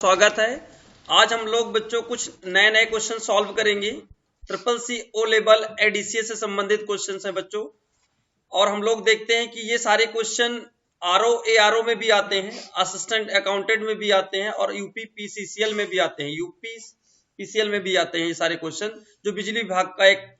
स्वागत है। आज हम लोग बच्चों कुछ नए नए क्वेश्चन सॉल्व करेंगे। Triple C O level ADCA से संबंधित क्वेश्चन हैं बच्चों, और हम लोग देखते हैं कि ये सारे क्वेश्चन आरओ एआरओ में भी आते हैं, असिस्टेंट अकाउंटेंट में भी आते हैं और यूपी पीसीसीएल में भी आते हैं, यूपी पीसीएल में भी आते हैं। ये सारे क्वेश्चन जो बिजली विभाग का एक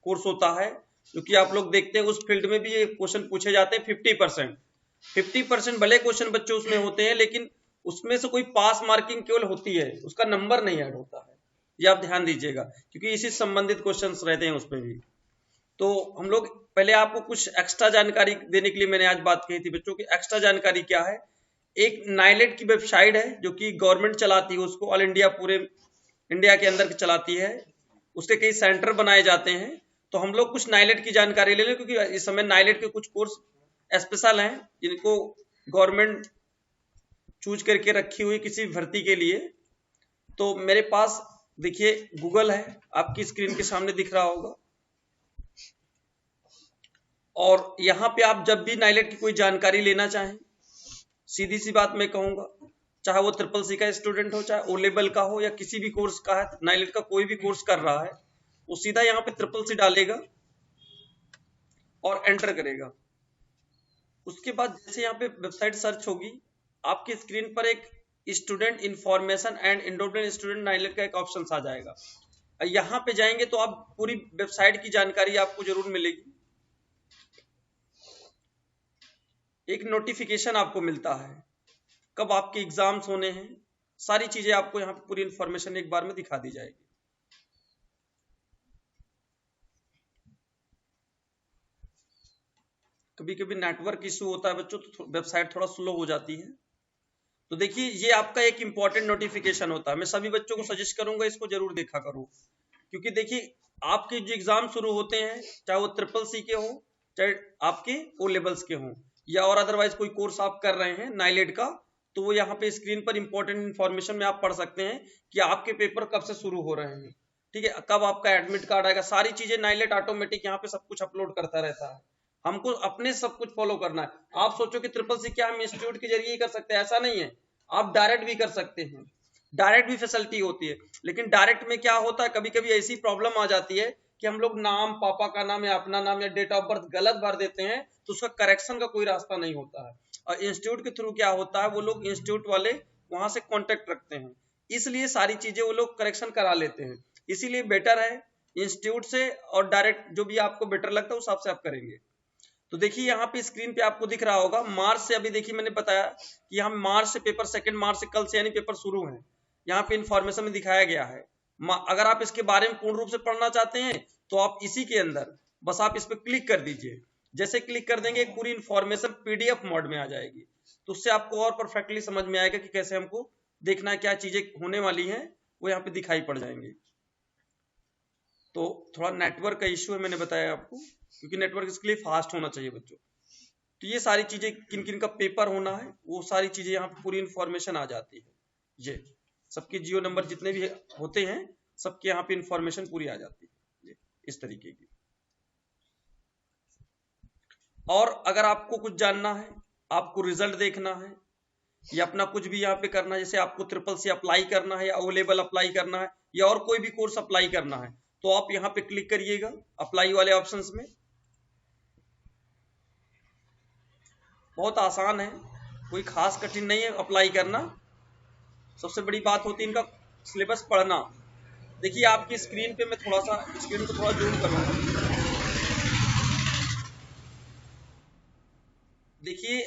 कोर्स होता है, जो कि आप लोग देखते हैं उस फील्ड में भी ये क्वेश्चन पूछे जाते हैं। 50% भले क्वेश्चन बच्चों उसमें होते हैं, लेकिन उसमें से कोई पास मार्किंग केवल होती है, उसका नंबर नहीं ऐड होता है। ये आप ध्यान दीजिएगा, क्योंकि इसी संबंधित क्वेश्चंस रहते हैं उसमें भी। तो हम लोग पहले आपको कुछ एक्स्ट्रा जानकारी देने के लिए मैंने आज बात कही थी बच्चों की। एक्स्ट्रा जानकारी क्या है? एक नाइलेट की वेबसाइट है जो कि गवर्नमेंट चलाती है, उसको ऑल इंडिया पूरे इंडिया के अंदर चलाती है। उसके कई सेंटर बनाए जाते हैं। तो हम लोग कुछ नाइलेट की जानकारी ले लें, क्योंकि इस समय नाइलेट के कुछ कोर्स स्पेशल हैं जिनको गवर्नमेंट चूज करके रखी हुई किसी भर्ती के लिए। तो मेरे पास देखिए गूगल है, आपकी स्क्रीन के सामने दिख रहा होगा, और यहां पे आप जब भी नाइलेट की कोई जानकारी लेना चाहें, सीधी सी बात मैं कहूंगा, चाहे वो ट्रिपल सी का स्टूडेंट हो, चाहे ओ लेवल का हो, या किसी भी कोर्स का है, नाइलेट का कोई भी कोर्स कर रहा है, वो सीधा यहाँ पे ट्रिपल सी डालेगा और एंटर करेगा। उसके बाद जैसे यहाँ पे वेबसाइट सर्च होगी, आपकी स्क्रीन पर एक student information and enrolment student NIELIT का एक ऑप्शन आ जाएगा। यहाँ पे जाएंगे तो आप पूरी वेबसाइट की जानकारी आपको जरूर मिलेगी। एक नोटिफिकेशन आपको मिलता है, कब आपके एग्जाम्स होने हैं, सारी चीजें आपको यहाँ पे पूरी इंफॉर्मेशन एक बार में दिखा दी जाएगी। कभी कभी नेटवर्क इशू होता है बच्चों, तो वेबसाइट थोड़ा स्लो हो जाती है। तो देखिए ये आपका एक इंपॉर्टेंट नोटिफिकेशन होता है। मैं सभी बच्चों को सजेस्ट करूंगा इसको जरूर देखा करो, क्योंकि देखिए आपके जो एग्जाम शुरू होते हैं, चाहे वो ट्रिपल सी के हो, चाहे आपके ओ लेवल्स के हों, या और अदरवाइज कोई कोर्स आप कर रहे हैं नाइलेट का, तो वो यहाँ पे स्क्रीन पर इंपॉर्टेंट इंफॉर्मेशन में आप पढ़ सकते हैं कि आपके पेपर कब से शुरू हो रहे हैं, ठीक है, कब आपका एडमिट कार्ड आएगा। सारी चीजें नाइलेट ऑटोमेटिक यहाँ पे सब कुछ अपलोड करता रहता है। हमको अपने सब कुछ फॉलो करना है। आप सोचो कि ट्रिपल सी क्या हम इंस्टीट्यूट के जरिए ही कर सकते हैं, ऐसा नहीं है। आप डायरेक्ट भी कर सकते हैं, डायरेक्ट भी फैसिलिटी होती है। लेकिन डायरेक्ट में क्या होता है, कभी कभी ऐसी प्रॉब्लम आ जाती है कि हम लोग नाम, पापा का नाम या अपना नाम या डेट ऑफ बर्थ गलत भर देते हैं, तो उसका करेक्शन का कोई रास्ता नहीं होता है। और इंस्टीट्यूट के थ्रू क्या होता है, वो लोग इंस्टीट्यूट वाले वहां से कॉन्टेक्ट रखते हैं, इसलिए सारी चीजें वो लोग करेक्शन करा लेते हैं। इसीलिए बेटर है इंस्टीट्यूट से और डायरेक्ट, जो भी आपको बेटर लगता है उस हिसाब से आप करेंगे। तो देखिए यहाँ पे स्क्रीन पे आपको दिख रहा होगा मार्च से, अभी देखिए मैंने बताया कि यहाँ मार्च से पेपर, 2 मार्च से, कल से यानी पेपर शुरू है। यहाँ पे इंफॉर्मेशन में दिखाया गया है। अगर आप इसके बारे में पूर्ण रूप से पढ़ना चाहते हैं तो आप इसी के अंदर बस आप इस पर क्लिक कर दीजिए। जैसे क्लिक कर देंगे पूरी इंफॉर्मेशन पीडीएफ मोड में आ जाएगी, तो उससे आपको और परफेक्टली समझ में आएगा कि कैसे हमको देखना है, क्या चीजें होने वाली हैं वो यहाँ पे दिखाई पड़ जाएंगे। तो थोड़ा नेटवर्क का इश्यू है, मैंने बताया आपको, क्योंकि नेटवर्क इसके लिए फास्ट होना चाहिए बच्चों। तो ये सारी चीजें, किन किन का पेपर होना है, वो सारी चीजें यहाँ पे पूरी इंफॉर्मेशन आ जाती है। ये सबके जियो नंबर जितने भी होते हैं, सबके यहाँ पे इंफॉर्मेशन पूरी आ जाती है, ये इस तरीके की। और अगर आपको कुछ जानना है, आपको रिजल्ट देखना है, या अपना कुछ भी यहाँ पे करना है, जैसे आपको ट्रिपल सी अप्लाई करना है, या ओ लेवल अप्लाई करना है, या और कोई भी कोर्स अप्लाई करना है, तो आप यहाँ पे क्लिक करिएगा अप्लाई वाले ऑप्शंस में। बहुत आसान है, कोई खास कठिन नहीं है अप्लाई करना। सबसे बड़ी बात होती है इनका सिलेबस पढ़ना। देखिए आपकी स्क्रीन पे मैं थोड़ा सा स्क्रीन को थोड़ा जूम करूंगा। देखिए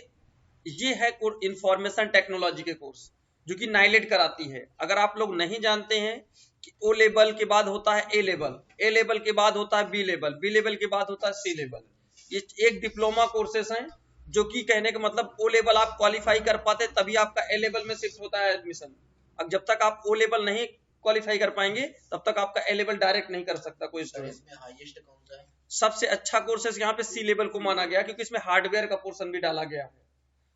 ये है इंफॉर्मेशन टेक्नोलॉजी के कोर्स, जो कि नाइलेट कराती है। अगर आप लोग नहीं जानते हैं कि ओ लेवल के बाद होता है ए लेवल, ए लेवल के बाद होता है बी लेवल, बी लेवल के बाद होता है सी लेवल, ये एक डिप्लोमा कोर्सेस हैं, जो कि कहने का मतलब ओ लेवल आप क्वालिफाई कर पाते तभी आपका ए लेवल में शिफ्ट होता है एडमिशन। अब जब तक आप ओ लेवल नहीं क्वालिफाई कर पाएंगे, तब तक आपका ए लेवल डायरेक्ट नहीं कर सकता कोई स्टूडेंट। इसमें हाईएस्ट कौन सा है? सबसे अच्छा कोर्सेस यहाँ पे सी लेवल को माना गया, क्योंकि इसमें हार्डवेयर का पोर्शन भी डाला गया है।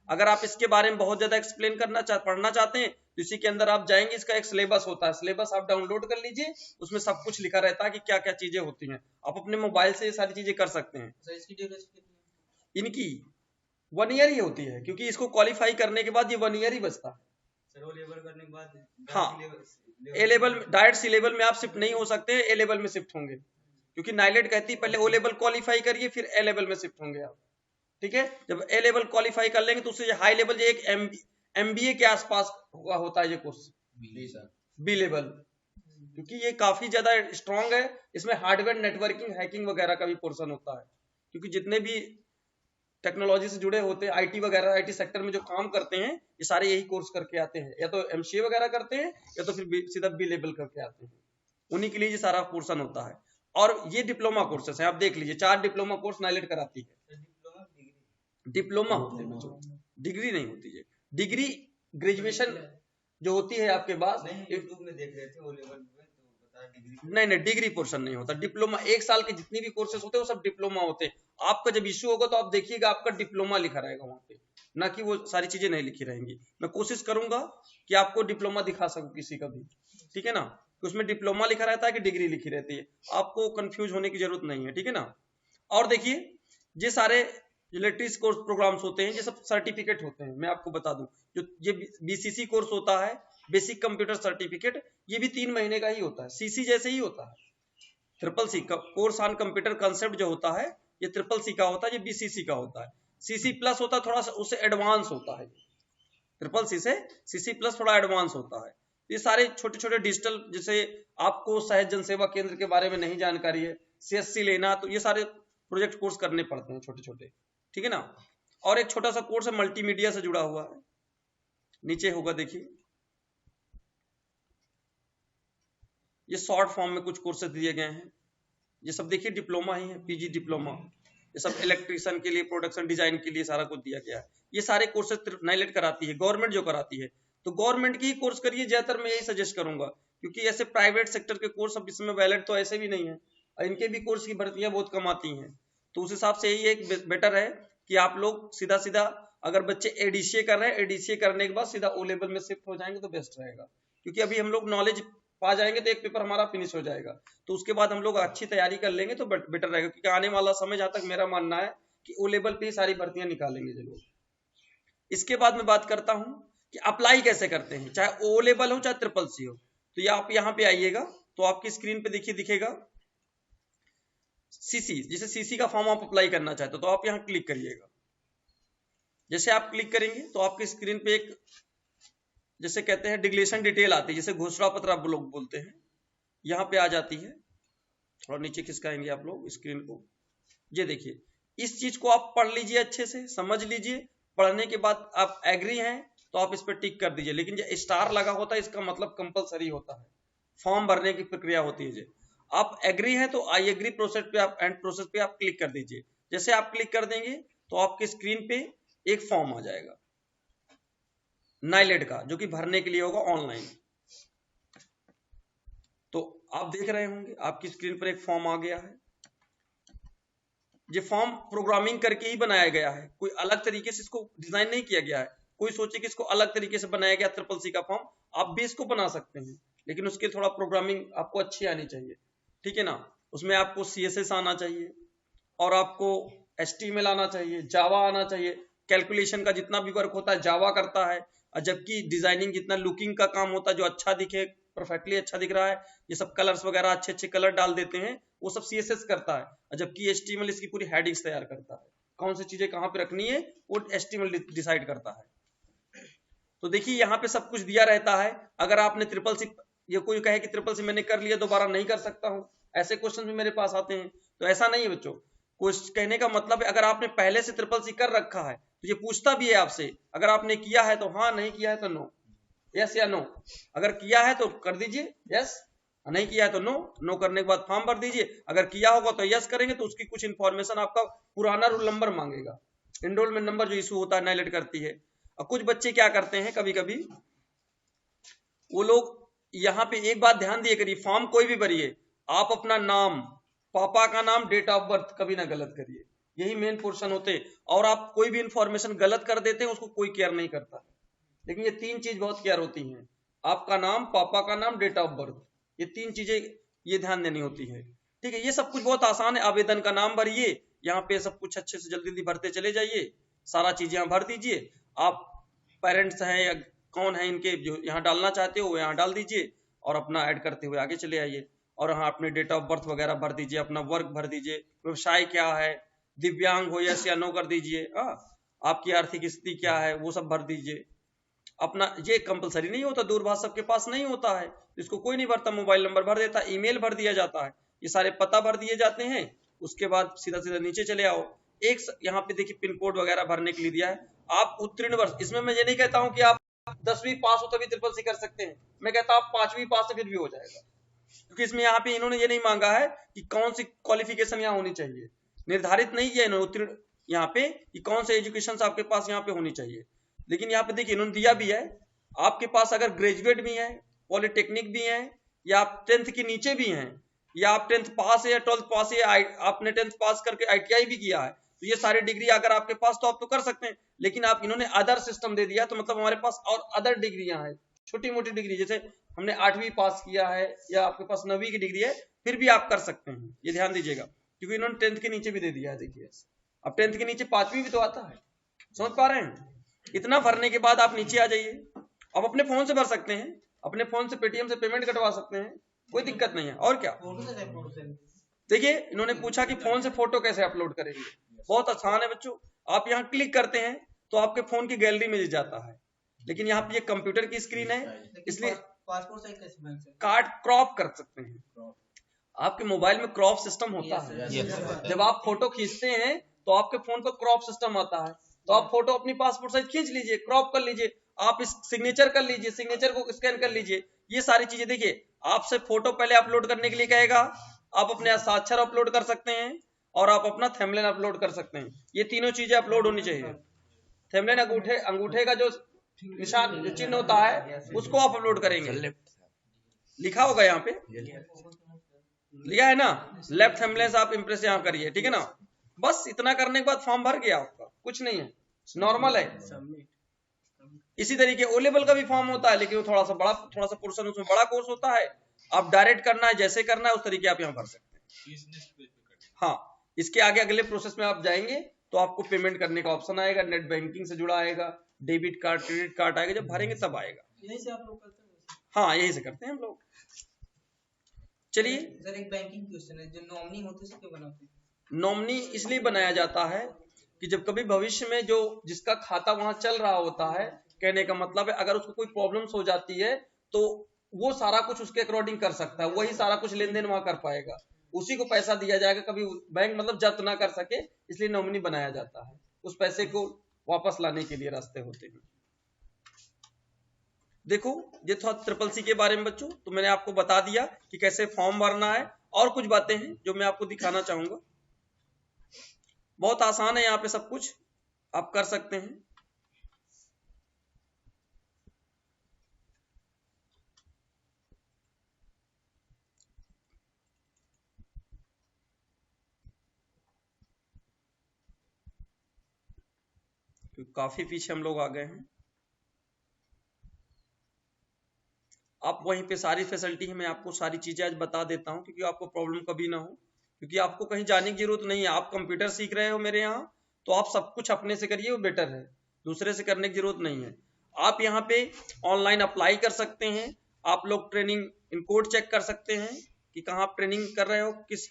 अगर आप इसके बारे में बहुत ज्यादा एक्सप्लेन पढ़ना चाहते हैं, तो इसी के अंदर आप जाएंगे, इसका एक सिलेबस होता है, सिलेबस आप डाउनलोड कर लीजिए, उसमें सब कुछ लिखा रहता है कि क्या क्या चीजें होती हैं। आप अपने मोबाइल से ये सारी चीजें कर सकते हैं। सर इसकी ड्यूरेशन कितनी है? इनकी 1 ईयर ही होती है, क्योंकि इसको क्वालिफाई करने के बाद ये 1 ईयर ही बचता है। सर वो लेवल करने के बाद हाँ, ए लेवल डायरेक्ट सी लेवल में आप शिफ्ट नहीं हो सकते, ए लेवल में शिफ्ट होंगे, क्योंकि नाइलेट कहती है पहले ओ लेवल क्वालिफाई करिए फिर ए लेवल में शिफ्ट होंगे आप। ठीक है, जब ए लेवल क्वालिफाई कर लेंगे तो उससे हाई लेवल एक MBA के आसपास हुआ होता है ये कोर्स, बी लेवल, क्योंकि ये काफी ज्यादा स्ट्रांग है। इसमें हार्डवेयर नेटवर्किंग हैकिंग वगैरह का भी पोर्शन होता है, क्योंकि जितने भी टेक्नोलॉजी से जुड़े होते हैं, आईटी वगैरह, आईटी सेक्टर में जो काम करते हैं, ये सारे यही कोर्स करके आते हैं, या तो MCA वगैरह करते हैं या तो फिर सीधा बी लेवल करके आते हैं, उन्हीं के लिए ये सारा पोर्शन होता है। और ये डिप्लोमा कोर्सेस है, आप देख लीजिए 4 डिप्लोमा कोर्स नाइलेट कराती है। डिप्लोमा होते हैं बच्चों, डिग्री नहीं होती है। डिग्री ग्रेजुएशन जो होती है आपके पास, यूट्यूब में देख रहे थे वो लेवल में, तो बताया डिग्री नहीं डिग्री पोर्शन नहीं होता। डिप्लोमा 1 साल के जितनी भी कोर्सेस होते हैं वो सब डिप्लोमा होते हैं। आपका जब इश्यू होगा तो आप देखिएगा आपका डिप्लोमा लिखा रहेगा वहां पे, ना कि वो सारी चीजें नहीं लिखी रहेंगी। मैं कोशिश करूंगा कि आपको डिप्लोमा दिखा सकूं किसी का भी, ठीक है ना, उसमें डिप्लोमा लिखा रहता है कि डिग्री लिखी रहती है, आपको कंफ्यूज होने की जरूरत नहीं है, ठीक है ना। और देखिए ये सारे लेटेस्ट कोर्स प्रोग्राम्स होते हैं, ये सब सर्टिफिकेट होते हैं। मैं आपको बता दूं, जो ये BCC कोर्स होता है, बेसिक कंप्यूटर सर्टिफिकेट, ये भी 3 महीने का ही होता है, CC जैसे ही होता है। CCC course on computer concept जो होता है, ये CCC का होता है, ये BCC का होता है। CC प्लस होता है, थोड़ा सा उससे एडवांस होता है। CCC से CC प्लस थोड़ा एडवांस होता है। ये सारे छोटे छोटे डिजिटल, जैसे आपको सहज जन सेवा केंद्र के बारे में नहीं जानकारी है, CSC लेना, तो ये सारे प्रोजेक्ट कोर्स करने पड़ते हैं छोटे छोटे, ठीक है ना। और एक छोटा सा कोर्स है मल्टीमीडिया से जुड़ा हुआ है, नीचे होगा देखिए, ये शॉर्ट फॉर्म में कुछ कोर्सेज दिए गए हैं। ये सब देखिए डिप्लोमा ही है, PG डिप्लोमा, ये सब इलेक्ट्रिशियन के लिए, प्रोडक्शन डिजाइन के लिए सारा कुछ दिया गया है। ये सारे कोर्सेज नाइलेट कराती है, गवर्नमेंट जो कराती है, तो गवर्नमेंट की ही कोर्स करिए, ज्यादातर मैं यही सजेस्ट करूंगा, क्योंकि ऐसे प्राइवेट सेक्टर के कोर्स अब इसमें वैलिड तो ऐसे भी नहीं है, इनके भी कोर्स की भर्तियां बहुत कम आती हैं। तो उस हिसाब से यही एक बेटर है कि आप लोग सीधा सीधा, अगर बच्चे ADCA कर रहे हैं, ADCA करने के बाद सीधा O लेवल में शिफ्ट हो जाएंगे तो बेस्ट रहेगा, क्योंकि अभी हम लोग नॉलेज पा जाएंगे तो एक पेपर हमारा फिनिश हो जाएगा, तो उसके बाद हम लोग अच्छी तैयारी कर लेंगे तो बेटर रहेगा, क्योंकि आने वाला समय, जहां तक मेरा मानना है कि O लेवल पे ही सारी भर्तियां निकालेंगे जो लोग। इसके बाद मैं बात करता हूं कि अप्लाई कैसे करते हैं, चाहे O लेवल हो चाहे CCC हो। तो ये आप यहाँ पे आइएगा तो आपकी स्क्रीन पे देखिए दिखेगा CC, जैसे CC का फॉर्म आप अप्लाई करना चाहते हो तो आप यहाँ क्लिक करिएगा। जैसे आप क्लिक करेंगे तो आपकी स्क्रीन पे एक, जैसे कहते हैं डिक्लेरेशन डिटेल आती है, जैसे घोषणा पत्र आप लोग बोलते हैं, यहाँ पे आ जाती है। और नीचे खिसकाएंगे आप लोग स्क्रीन को, ये देखिए, इस चीज को आप पढ़ लीजिए, अच्छे से समझ लीजिए। पढ़ने के बाद आप एग्री हैं तो आप इस पर टिक कर दीजिए, लेकिन जो स्टार लगा होता है इसका मतलब कंपलसरी होता है, फॉर्म भरने की प्रक्रिया होती है। आप एग्री हैं तो आई एग्री प्रोसेस पे आप, एंड प्रोसेस पे आप क्लिक कर दीजिए। जैसे आप क्लिक कर देंगे तो आपकी स्क्रीन पे एक फॉर्म आ जाएगा नाइलेट का, जो कि भरने के लिए होगा ऑनलाइन। तो आप देख रहे होंगे आपकी स्क्रीन पर एक फॉर्म आ गया है। ये फॉर्म प्रोग्रामिंग करके ही बनाया गया है, कोई अलग तरीके से इसको डिजाइन नहीं किया गया है। कोई सोचे कि इसको अलग तरीके से बनाया गया CCC का फॉर्म, आप भी इसको बना सकते हैं, लेकिन उसके थोड़ा प्रोग्रामिंग आपको अच्छी आनी चाहिए, ठीक है ना। उसमें आपको CSS आना चाहिए, और आपको HTML आना चाहिए, जावा आना चाहिए। कैलकुलेशन का जितना भी वर्क होता है जावा करता है, जबकि डिजाइनिंग जितना लुकिंग का काम होता है, जो अच्छा दिखे, परफेक्टली अच्छा दिख रहा है, ये सब कलर्स वगैरह अच्छे अच्छे कलर डाल देते हैं, वो सब CSS करता है। जबकि HTML इसकी पूरी हेडिंग्स तैयार करता है, कौन सी चीजें कहाँ पे रखनी है वो HTML डिसाइड करता है। तो देखिए यहाँ पे सब कुछ दिया रहता है। अगर आपने CCC, ये कोई कहे कि CCC मैंने कर लिया दोबारा नहीं कर सकता हूँ, ऐसे क्वेश्चन भी मेरे पास आते हैं, तो ऐसा नहीं है बच्चों। कुछ कहने का मतलब है, अगर आपने पहले से CCC कर रखा है तो ये पूछता भी है आपसे, अगर आपने किया है तो हाँ, नहीं किया है तो नो, यस या नो। अगर किया है तो कर दीजिए यस, नहीं किया है तो नो। नो करने के बाद फॉर्म भर दीजिए, अगर किया होगा तो यस करेंगे तो उसकी कुछ इंफॉर्मेशन, आपका पुराना रोल नंबर मांगेगा, एनरोलमेंट नंबर जो इशू होता है नाइलेट करती है। और कुछ बच्चे क्या करते हैं, कभी कभी वो लोग, यहाँ पे एक बात ध्यान दिए करिए, फॉर्म कोई भी भरिए, आप अपना नाम, पापा का नाम, डेट ऑफ बर्थ कभी ना गलत करिए, यही मेन पोर्शन होते हैं। और आप कोई भी इंफॉर्मेशन गलत कर देते हैं उसको कोई केयर नहीं करता, लेकिन ये 3 चीज बहुत केयर होती हैं, आपका नाम, पापा का नाम, डेट ऑफ बर्थ, ये 3 चीजें ये ध्यान देनी होती है, ठीक है। ये सब कुछ बहुत आसान है। आवेदन का नाम भरिए, यहाँ पे सब कुछ अच्छे से जल्दी जल्दी भरते चले जाइए, सारा चीज यहाँ भर दीजिए। आप पेरेंट्स हैं या कौन है इनके जो यहाँ डालना चाहते हो वो यहाँ डाल दीजिए और अपना ऐड करते हुए आगे चले आइए। और यहाँ अपने डेट ऑफ बर्थ वगैरह भर दीजिए, अपना वर्क भर दीजिए, व्यवसाय क्या है, दिव्यांग हो यस या नो कर दीजिए, आपकी आर्थिक स्थिति क्या है वो सब भर दीजिए। अपना ये कंपलसरी नहीं होता, दूरभाष सबके पास नहीं होता है, इसको कोई नहीं भरता, मोबाइल नंबर भर देता, ईमेल भर दिया जाता है, ये सारे पता भर दिए जाते हैं। उसके बाद सीधा सीधा नीचे चले आओ, एक यहाँ पे देखिए पिन कोड वगैरह भरने के लिए दिया है। आप उत्तीर्ण वर्ष, इसमें मैं ये नहीं कहता हूं कि आप 10वीं पास हो तभी ट्रिपल कर सकते हैं, मैं कहता हूं आप 5वीं पास तो फिर भी हो जाएगा, क्योंकि इसमें यहाँ पे इन्होंने ये नहीं मांगा है कि कौन सी क्वालिफिकेशन यहाँ होनी चाहिए, निर्धारित नहीं किया इन्होंने उत्तीर्ण यहाँ पे कि कौन से एजुकेशन आपके पास यहाँ पे होनी चाहिए। लेकिन यहाँ पे देखिए इन्होंने दिया भी है, आपके पास अगर ग्रेजुएट भी है, पॉलिटेक्निक भी है, या आप 10th के नीचे भी हैं, या आप 10th पास है या 12th पास है, आपने 10th पास करके ITI भी किया है, तो ये सारी डिग्री अगर आपके पास तो आप तो कर सकते हैं। लेकिन आप इन्होंने अदर सिस्टम दे दिया, तो मतलब हमारे पास और अदर डिग्रियां हैं, छोटी मोटी डिग्री, जैसे हमने 8वीं पास किया है या आपके पास 9वीं की डिग्री है, फिर भी आप कर सकते हैं, ये ध्यान दीजिएगा, क्योंकि इन्होंने 10th के नीचे भी दे दिया है। देखिए अब 10th के नीचे 5वीं भी तो आता है, समझ पा रहे हैं। इतना भरने के बाद आप नीचे आ जाइए, अब अपने फोन से भर सकते हैं, अपने फोन से पेटीएम से पेमेंट कटवा सकते हैं, कोई दिक्कत नहीं है। और क्या देखिए इन्होंने पूछा कि फोन से फोटो कैसे अपलोड करेंगे, बहुत आसान है बच्चों, आप यहाँ क्लिक करते हैं तो आपके फोन की गैलरी में जाता है, लेकिन यहाँ पे ये कंप्यूटर की स्क्रीन है, इसलिए पासपोर्ट साइज कैसे कार्ड क्रॉप कर सकते हैं। आपके मोबाइल में क्रॉप सिस्टम होता है, जब आप फोटो खींचते हैं तो आपके फोन पर क्रॉप सिस्टम आता है, तो आप फोटो अपनी पासपोर्ट साइज खींच लीजिए, क्रॉप कर लीजिए, आप इस सिग्नेचर कर लीजिए, सिग्नेचर को स्कैन कर लीजिए, ये सारी चीजें। देखिए आपसे फोटो पहले अपलोड करने के लिए कहेगा, आप अपने हस्ताक्षर अपलोड कर सकते हैं और आप अपना थंबनेल अपलोड कर सकते हैं, ये तीनों चीजें अपलोड होनी चाहिए। थंबनेल अंगूठे का जो निशान जो चिन्ह होता है उसको आप अपलोड करेंगे, लिखा होगा यहाँ पे, लिया है ना, लेफ्ट थंबनेल आप इंप्रेस यहाँ करिए, ठीक है ना। बस इतना करने के बाद फॉर्म भर गया आपका, कुछ नहीं है, नॉर्मल है। इसी तरीके ओ लेवल का भी फॉर्म होता है, लेकिन वो थोड़ा सा पोर्शन उसमें बड़ा कोर्स होता है, आप डायरेक्ट करना है जैसे करना है उस तरीके आप यहाँ भर सकते हैं। हाँ, इसके आगे अगले प्रोसेस में आप जाएंगे तो आपको पेमेंट करने का ऑप्शन आएगा, नेट बैंकिंग से जुड़ा आएगा, डेबिट कार्ड क्रेडिट कार्ड आएगा, जब भरेंगे तब आएगा। यही से आप लोग करते हैं? हाँ यही से करते हैं हम लोग। चलिए सर एक बैंकिंग क्वेश्चन है, जो नॉमिनी होते हैं क्यों बनाते हैं? नॉमिनी इसलिए बनाया जाता है कि जब कभी भविष्य में जो जिसका खाता वहां चल रहा होता है, कहने का मतलब है अगर उसको कोई प्रॉब्लम्स हो जाती है तो वो सारा कुछ उसके अकॉर्डिंग कर सकता है, वही सारा कुछ लेन देन वहां कर पाएगा, उसी को पैसा दिया जाएगा, कभी बैंक मतलब जब्त ना कर सके, इसलिए नॉमिनी बनाया जाता है, उस पैसे को वापस लाने के लिए रास्ते होते हैं। देखो ये था ट्रिपल सी के बारे में बच्चों, तो मैंने आपको बता दिया कि कैसे फॉर्म भरना है, और कुछ बातें हैं जो मैं आपको दिखाना चाहूंगा। बहुत आसान है, यहाँ पे सब कुछ आप कर सकते हैं। काफी पीछे हम लोग आ गए हैं, आप वहीं पे सारी फैसिलिटी है, मैं आपको सारी चीजें आज बता देता हूं, क्योंकि आपको प्रॉब्लम कभी ना हो, क्योंकि आपको कहीं जाने की जरूरत नहीं है, आप कंप्यूटर सीख रहे हो मेरे यहाँ, तो आप सब कुछ अपने से करिए, वो बेटर है, दूसरे से करने की जरूरत नहीं है। आप यहाँ पे ऑनलाइन अप्लाई कर सकते हैं, आप लोग ट्रेनिंग इन कोड चेक कर सकते हैं कि कहाँ आप ट्रेनिंग कर रहे हो, किस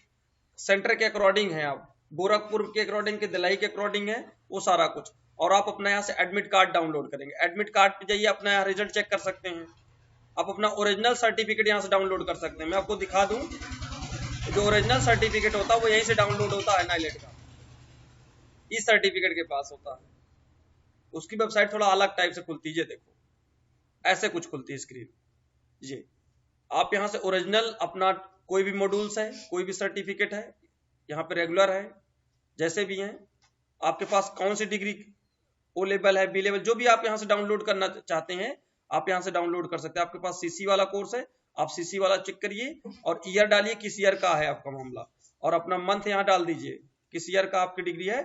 सेंटर के अकॉर्डिंग है, आप गोरखपुर के अकॉर्डिंग के दिल्ली के अकॉर्डिंग है, वो सारा कुछ। और आप अपना यहाँ से एडमिट कार्ड डाउनलोड करेंगे, एडमिट कार्ड पे जाइए, अपना यहाँ रिजल्ट चेक कर सकते हैं, आप अपना ओरिजिनल सर्टिफिकेट यहाँ से डाउनलोड कर सकते हैं। मैं आपको दिखा दूं, जो ओरिजिनल सर्टिफिकेट होता है वो यहीं से डाउनलोड होता है, नाइलेट का इस सर्टिफिकेट के पास होता है, उसकी वेबसाइट थोड़ा अलग टाइप से खुलती है, देखो ऐसे कुछ खुलती है स्क्रीन जी। आप यहाँ से ओरिजिनल अपना कोई भी मॉड्यूल्स है, कोई भी सर्टिफिकेट है, यहाँ पे रेगुलर है, जैसे भी हैं, आपके पास कौन सी डिग्री, ओ लेवल है, बी लेवल, जो भी आप यहाँ से डाउनलोड करना चाहते हैं आप यहाँ से डाउनलोड कर सकते हैं। आपके पास सीसी वाला कोर्स है, आप सीसी वाला चेक करिए और ईयर डालिए, किस ईयर का है आपका मामला, और अपना मंथ यहाँ डाल दीजिए, किस ईयर का आपकी डिग्री है।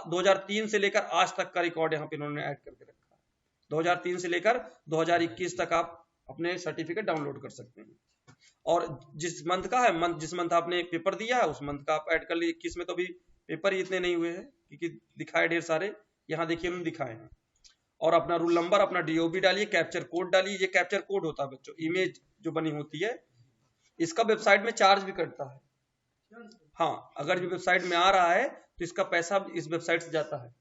2003 से लेकर आज तक का रिकॉर्ड यहाँ पे इन्होंने ऐड करके रखा है, 2003 से लेकर 2021 तक आप अपने सर्टिफिकेट डाउनलोड कर सकते हैं। और जिस मंथ का है, मंथ जिस मंथ आपने पेपर दिया है उस मंथ का आप ऐड कर लीजिए। 21 में तो अभी पेपर ही इतने नहीं हुए हैं, क्योंकि दिखाए ढेर सारे, यहाँ देखिए उन्होंने दिखाए हैं। और अपना रूल नंबर, अपना डीओबी डालिए, कैप्चर कोड डालिए। ये कैप्चर कोड होता है बच्चों, इमेज जो बनी होती है, इसका वेबसाइट में चार्ज भी कटता है। हाँ, अगर जो वेबसाइट में आ रहा है तो इसका पैसा इस वेबसाइट से जाता है।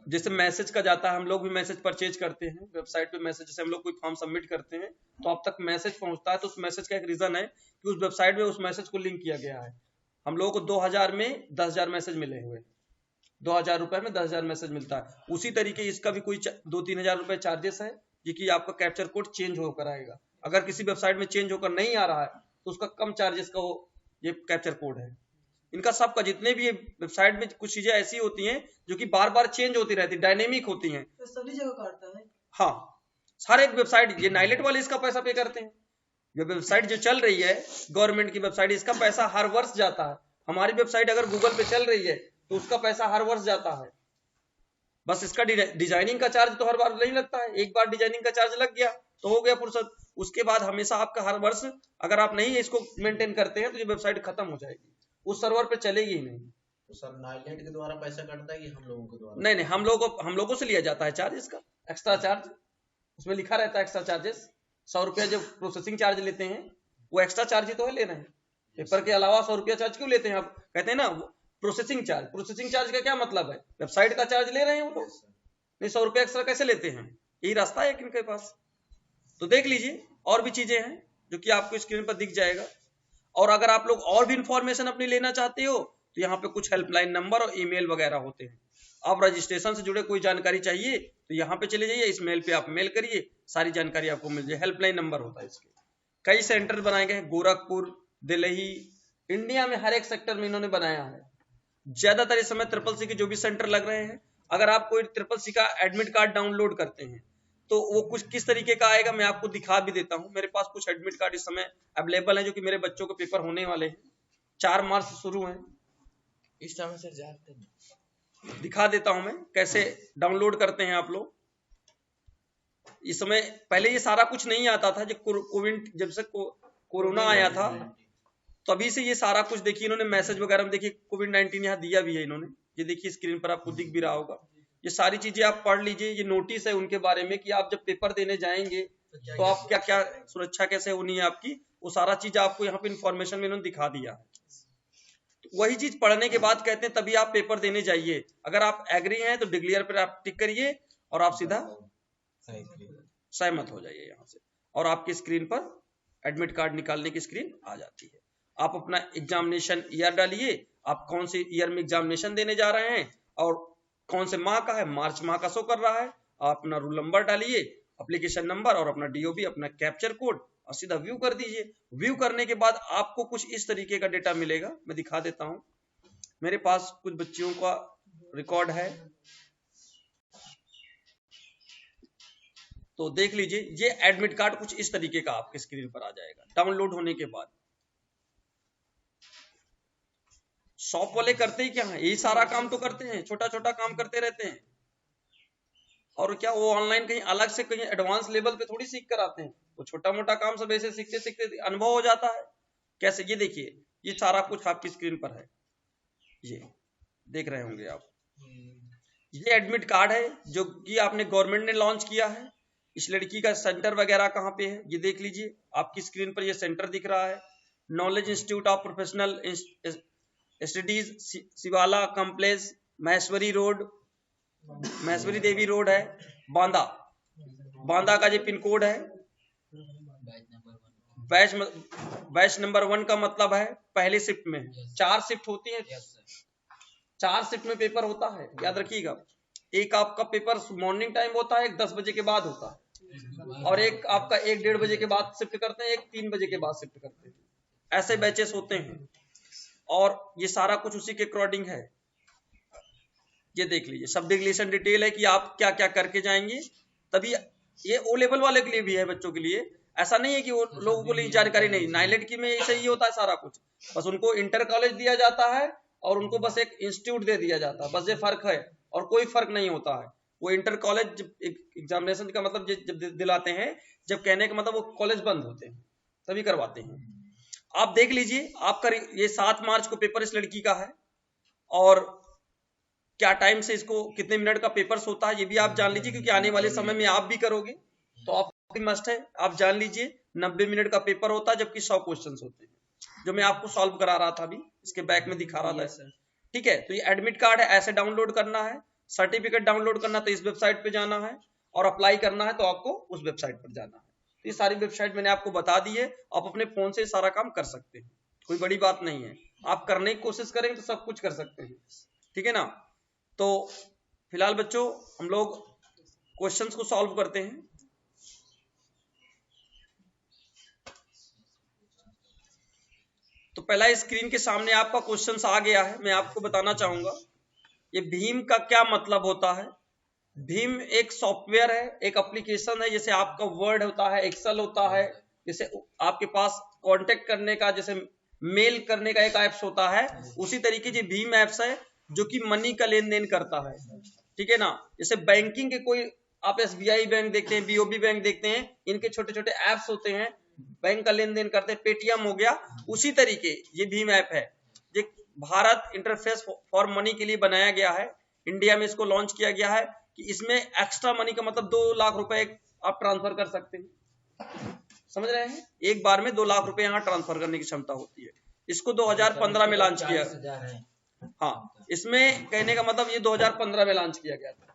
जैसे मैसेज का जाता है, हम लोग भी मैसेज परचेज करते हैं वेबसाइट पे। मैसेज जैसे हम लोग कोई फॉर्म सबमिट करते हैं तो आप तक मैसेज पहुंचता है, तो उस मैसेज का एक रीजन है कि उस वेबसाइट में उस मैसेज को लिंक किया गया है। हम लोगों को 2000 में 10,000 मैसेज मिले हुए, 2000 रुपए में 10,000 मैसेज मिलता है। उसी तरीके इसका भी कोई 2-3 हजार रुपए चार्जेस है, ये कि आपका कैप्चर कोड चेंज होकर आएगा। अगर किसी वेबसाइट में चेंज होकर नहीं आ रहा है तो उसका कम चार्जेस का ये कैप्चर कोड है। इनका सबका जितने भी वेबसाइट में कुछ चीजें ऐसी होती हैं जो कि बार बार चेंज होती रहती, डायनेमिक होती हैं, तो सभी जगह काटता है। हाँ, हर एक वेबसाइट, ये नाइलेट वाले इसका पैसा पे करते हैं। ये वेबसाइट जो चल रही है गवर्नमेंट की वेबसाइट, इसका पैसा हर वर्ष जाता है। हमारी वेबसाइट अगर गूगल पे चल रही है तो उसका पैसा हर वर्ष जाता है। बस इसका डिजाइनिंग का चार्ज तो हर बार नहीं लगता है, एक बार डिजाइनिंग का चार्ज लग गया तो हो गया फुर्सत। उसके बाद हमेशा आपका हर वर्ष अगर आप नहीं इसको मेंटेन करते हैं तो ये वेबसाइट खत्म हो जाएगी, उस सर्वर पे चलेगी ही नहीं। तो सर नाइलेट के द्वारा पैसा कटता है कि हम लोगों के द्वारा? नहीं, हम लोगों से लिया जाता है चार्ज, इसका एक्स्ट्रा चार्ज उसमें लिखा रहता है, एक्स्ट्रा चार्जेस। 100 रुपया जो प्रोसेसिंग चार्ज लेते हैं वो एक्स्ट्रा चार्ज ही तो है, ले रहे हैं। पेपर के अलावा 100 रुपया चार्ज क्यों लेते हैं? आप कहते हैं ना प्रोसेसिंग चार्ज, प्रोसेसिंग चार्ज का क्या मतलब है? वेबसाइट का चार्ज ले रहे हैं वो लोग, नहीं 100 रुपया एक्स्ट्रा कैसे लेते हैं? यही रास्ता है इनके पास। तो देख लीजिए और भी चीजें हैं जो कि आपको स्क्रीन पर दिख जाएगा। और अगर आप लोग और भी इंफॉर्मेशन अपनी लेना चाहते हो तो यहाँ पे कुछ हेल्पलाइन नंबर और ईमेल वगैरह होते हैं। आप रजिस्ट्रेशन से जुड़े कोई जानकारी चाहिए तो यहाँ पे चले जाइए, इस मेल पे आप मेल करिए, सारी जानकारी आपको मिल जाए। हेल्पलाइन नंबर होता है इसके। कई सेंटर बनाए गए हैं, गोरखपुर, दिल्ली, इंडिया में हर एक सेक्टर में इन्होंने बनाया है। ज्यादातर इस समय ट्रिपल-सी के जो भी सेंटर लग रहे हैं, अगर आप कोई ट्रिपल-सी का एडमिट कार्ड डाउनलोड करते हैं तो वो कुछ किस तरीके का आएगा मैं आपको दिखा भी देता हूं। मेरे पास कुछ एडमिट कार्ड इस समय अवेलेबल है जो कि मेरे बच्चों के पेपर होने वाले हैं, 4 मार्च से शुरू हैं। इस समय सर जाते हैं, दिखा देता हूं मैं कैसे डाउनलोड करते हैं आप लोग। इस समय पहले ये सारा कुछ नहीं आता था, जब से कोरोना आया था तभी से ये सारा कुछ देखिए इन्होंने मैसेज वगैरह में देखिए कोविड-19 यहाँ दिया भी है इन्होंने। ये देखिए स्क्रीन पर आपको दिख भी रहा होगा। ये सारी चीजें आप पढ़ लीजिए, ये नोटिस है उनके बारे में कि आप जब पेपर देने जाएंगे तो आप क्या क्या सुरक्षा कैसे होनी है आपकी, वो सारा चीज आपको यहाँ पे इन्फॉर्मेशन में इन्होंने दिखा दिया। तो वही चीज पढ़ने के बाद कहते हैं तभी आप पेपर देने जाइए। अगर आप एग्री हैं तो डिक्लेयर पर आप टिक करिए और आप सीधा सहमत हो जाइए यहाँ से, और आपकी स्क्रीन पर एडमिट कार्ड निकालने की स्क्रीन आ जाती है। आप अपना एग्जामिनेशन ईयर डालिए, आप कौन से ईयर में एग्जामिनेशन देने जा रहे हैं और कौन से माह का है, मार्च माह का शो कर रहा है। आप अपना रूल नंबर डालिए, एप्लीकेशन नंबर और अपना डीओबी, अपना कैप्चर कोड और सीधा व्यू कर दीजिए। व्यू करने के बाद आपको कुछ इस तरीके का डेटा मिलेगा, मैं दिखा देता हूं। मेरे पास कुछ बच्चियों का रिकॉर्ड है तो देख लीजिए। ये एडमिट कार्ड कुछ इस तरीके का आपके स्क्रीन पर आ जाएगा डाउनलोड होने के बाद। शॉप वाले करते ही क्या है, यही सारा काम तो करते हैं, छोटा छोटा काम करते रहते हैं। और क्या वो ऑनलाइन कहीं अलग से कहीं एडवांस लेवल पे थोड़ी सीख कर आते हैं, वो छोटा मोटा काम सब ऐसे सीखते सीखते अनुभव हो जाता है। कैसे, ये देखिए ये सारा कुछ आपकी स्क्रीन पर है, ये देख रहे होंगे आप। ये एडमिट कार्ड है जो कि आपने गवर्नमेंट ने लॉन्च किया है। इस लड़की का सेंटर वगैरह कहाँ पे है ये देख लीजिए, आपकी स्क्रीन पर ये सेंटर दिख रहा है। Knowledge institute of professional studies, Shivala complex, Maheshwari road, Maheshwari Devi road है, बांदा। बांदा का ये पिन कोड है। बैच नंबर 1 का मतलब है पहले शिफ्ट में 4 शिफ्ट होती है, 4 शिफ्ट में पेपर होता है, याद रखिएगा। एक आपका पेपर मॉर्निंग टाइम होता है, एक 10 बजे के बाद होता है, और एक आपका 1-1:30 बजे के बाद शिफ्ट करते हैं, एक 3 बजे के बाद शिफ्ट करते हैं। ऐसे बैचेस होते हैं और ये सारा कुछ उसी के अकॉर्डिंग है। ये देख लीजिए, सब डिक्लेरेशन डिटेल है कि आप क्या क्या करके जाएंगे। तभी ये ओ लेवल वाले के लिए भी है, बच्चों के लिए। ऐसा नहीं है कि वो लोगों को लिए जानकारी नहीं, नाइलेट की में ऐसे ही होता है सारा कुछ। बस उनको इंटर कॉलेज दिया जाता है और उनको बस एक इंस्टीट्यूट दे दिया जाता है, बस ये फर्क है और कोई फर्क नहीं होता है। वो इंटर कॉलेज एग्जामिनेशन का मतलब जब दिलाते हैं, जब कहने का मतलब वो कॉलेज बंद होते हैं तभी करवाते हैं। आप देख लीजिए, आपका ये 7 मार्च को पेपर इस लड़की का है और क्या टाइम से इसको कितने मिनट का पेपर्स होता है ये भी आप जान लीजिए, क्योंकि आने वाले समय में आप भी करोगे तो आप मस्ट है आप जान लीजिए 90 मिनट का पेपर होता है जबकि 100 क्वेश्चन होते हैं, जो मैं आपको सॉल्व करा रहा था अभी इसके बैक में दिखा रहा था। ठीक है, तो ये एडमिट कार्ड है, ऐसे डाउनलोड करना है, सर्टिफिकेट डाउनलोड करना तो इस वेबसाइट पे जाना है, और अप्लाई करना है तो आपको उस वेबसाइट पर जाना है। तो ये सारी वेबसाइट मैंने आपको बता दी है, आप अपने फोन से सारा काम कर सकते हैं, कोई बड़ी बात नहीं है। आप करने की कोशिश करेंगे तो सब कुछ कर सकते हैं, ठीक है ना। तो फिलहाल बच्चों हम लोग क्वेश्चंस को सॉल्व करते हैं। तो पहला स्क्रीन के सामने आपका क्वेश्चंस आ गया है, मैं आपको बताना चाहूंगा ये भीम का क्या मतलब होता है। भीम एक सॉफ्टवेयर है, एक एप्लीकेशन है, जैसे आपका वर्ड होता है, एक्सेल होता है, जैसे आपके पास कांटेक्ट करने का, जैसे मेल करने का एक ऐप्स होता है, उसी तरीके से भीम ऐप्स है जो कि मनी का लेन देन करता है, ठीक है ना। जैसे बैंकिंग के कोई आप SBI बैंक देखते हैं, BOB बैंक देखते हैं, इनके छोटे छोटे ऐप्स होते हैं, बैंक का लेन देन करते हैं, पेटीएम हो गया, उसी तरीके ये भीम ऐप है। ये भारत इंटरफेस फॉर मनी के लिए बनाया गया है, इंडिया में इसको लॉन्च किया गया है कि इसमें एक्स्ट्रा मनी का मतलब 2 लाख रुपए आप ट्रांसफर कर सकते हैं, समझ रहे हैं, एक बार में 2 लाख रुपए यहाँ ट्रांसफर करने की क्षमता होती है। इसको 2015 में लॉन्च किया, हाँ इसमें कहने का मतलब ये 2015 में लॉन्च किया गया था।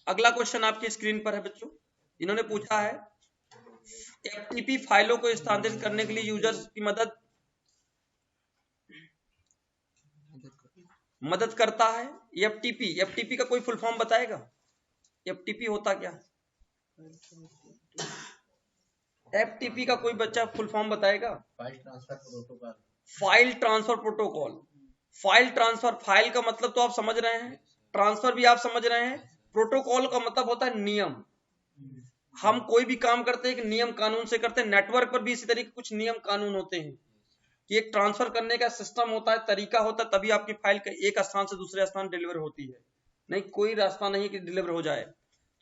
अगला क्वेश्चन आपकी स्क्रीन पर है बच्चों, इन्होंने पूछा है FTP फाइलों को स्थानांतरित करने के लिए यूजर्स की मदद करता है। FTP का कोई फुल फॉर्म बताएगा, FTP होता क्या? FTP का कोई बच्चा फुल फॉर्म बताएगा? File transfer protocol. File transfer protocol. File transfer, file का मतलब तो आप समझ रहे हैं, ट्रांसफर भी आप समझ रहे हैं, प्रोटोकॉल का मतलब होता है नियम। हम कोई भी काम करते हैं कि नियम कानून से करते हैं, नेटवर्क पर भी इसी तरीके कुछ नियम कानून होते हैं कि एक ट्रांसफर करने का सिस्टम होता है, तरीका होता है, तभी आपकी फाइल एक स्थान से दूसरे स्थान डिलीवर होती है, नहीं कोई रास्ता नहीं कि डिलीवर हो जाए।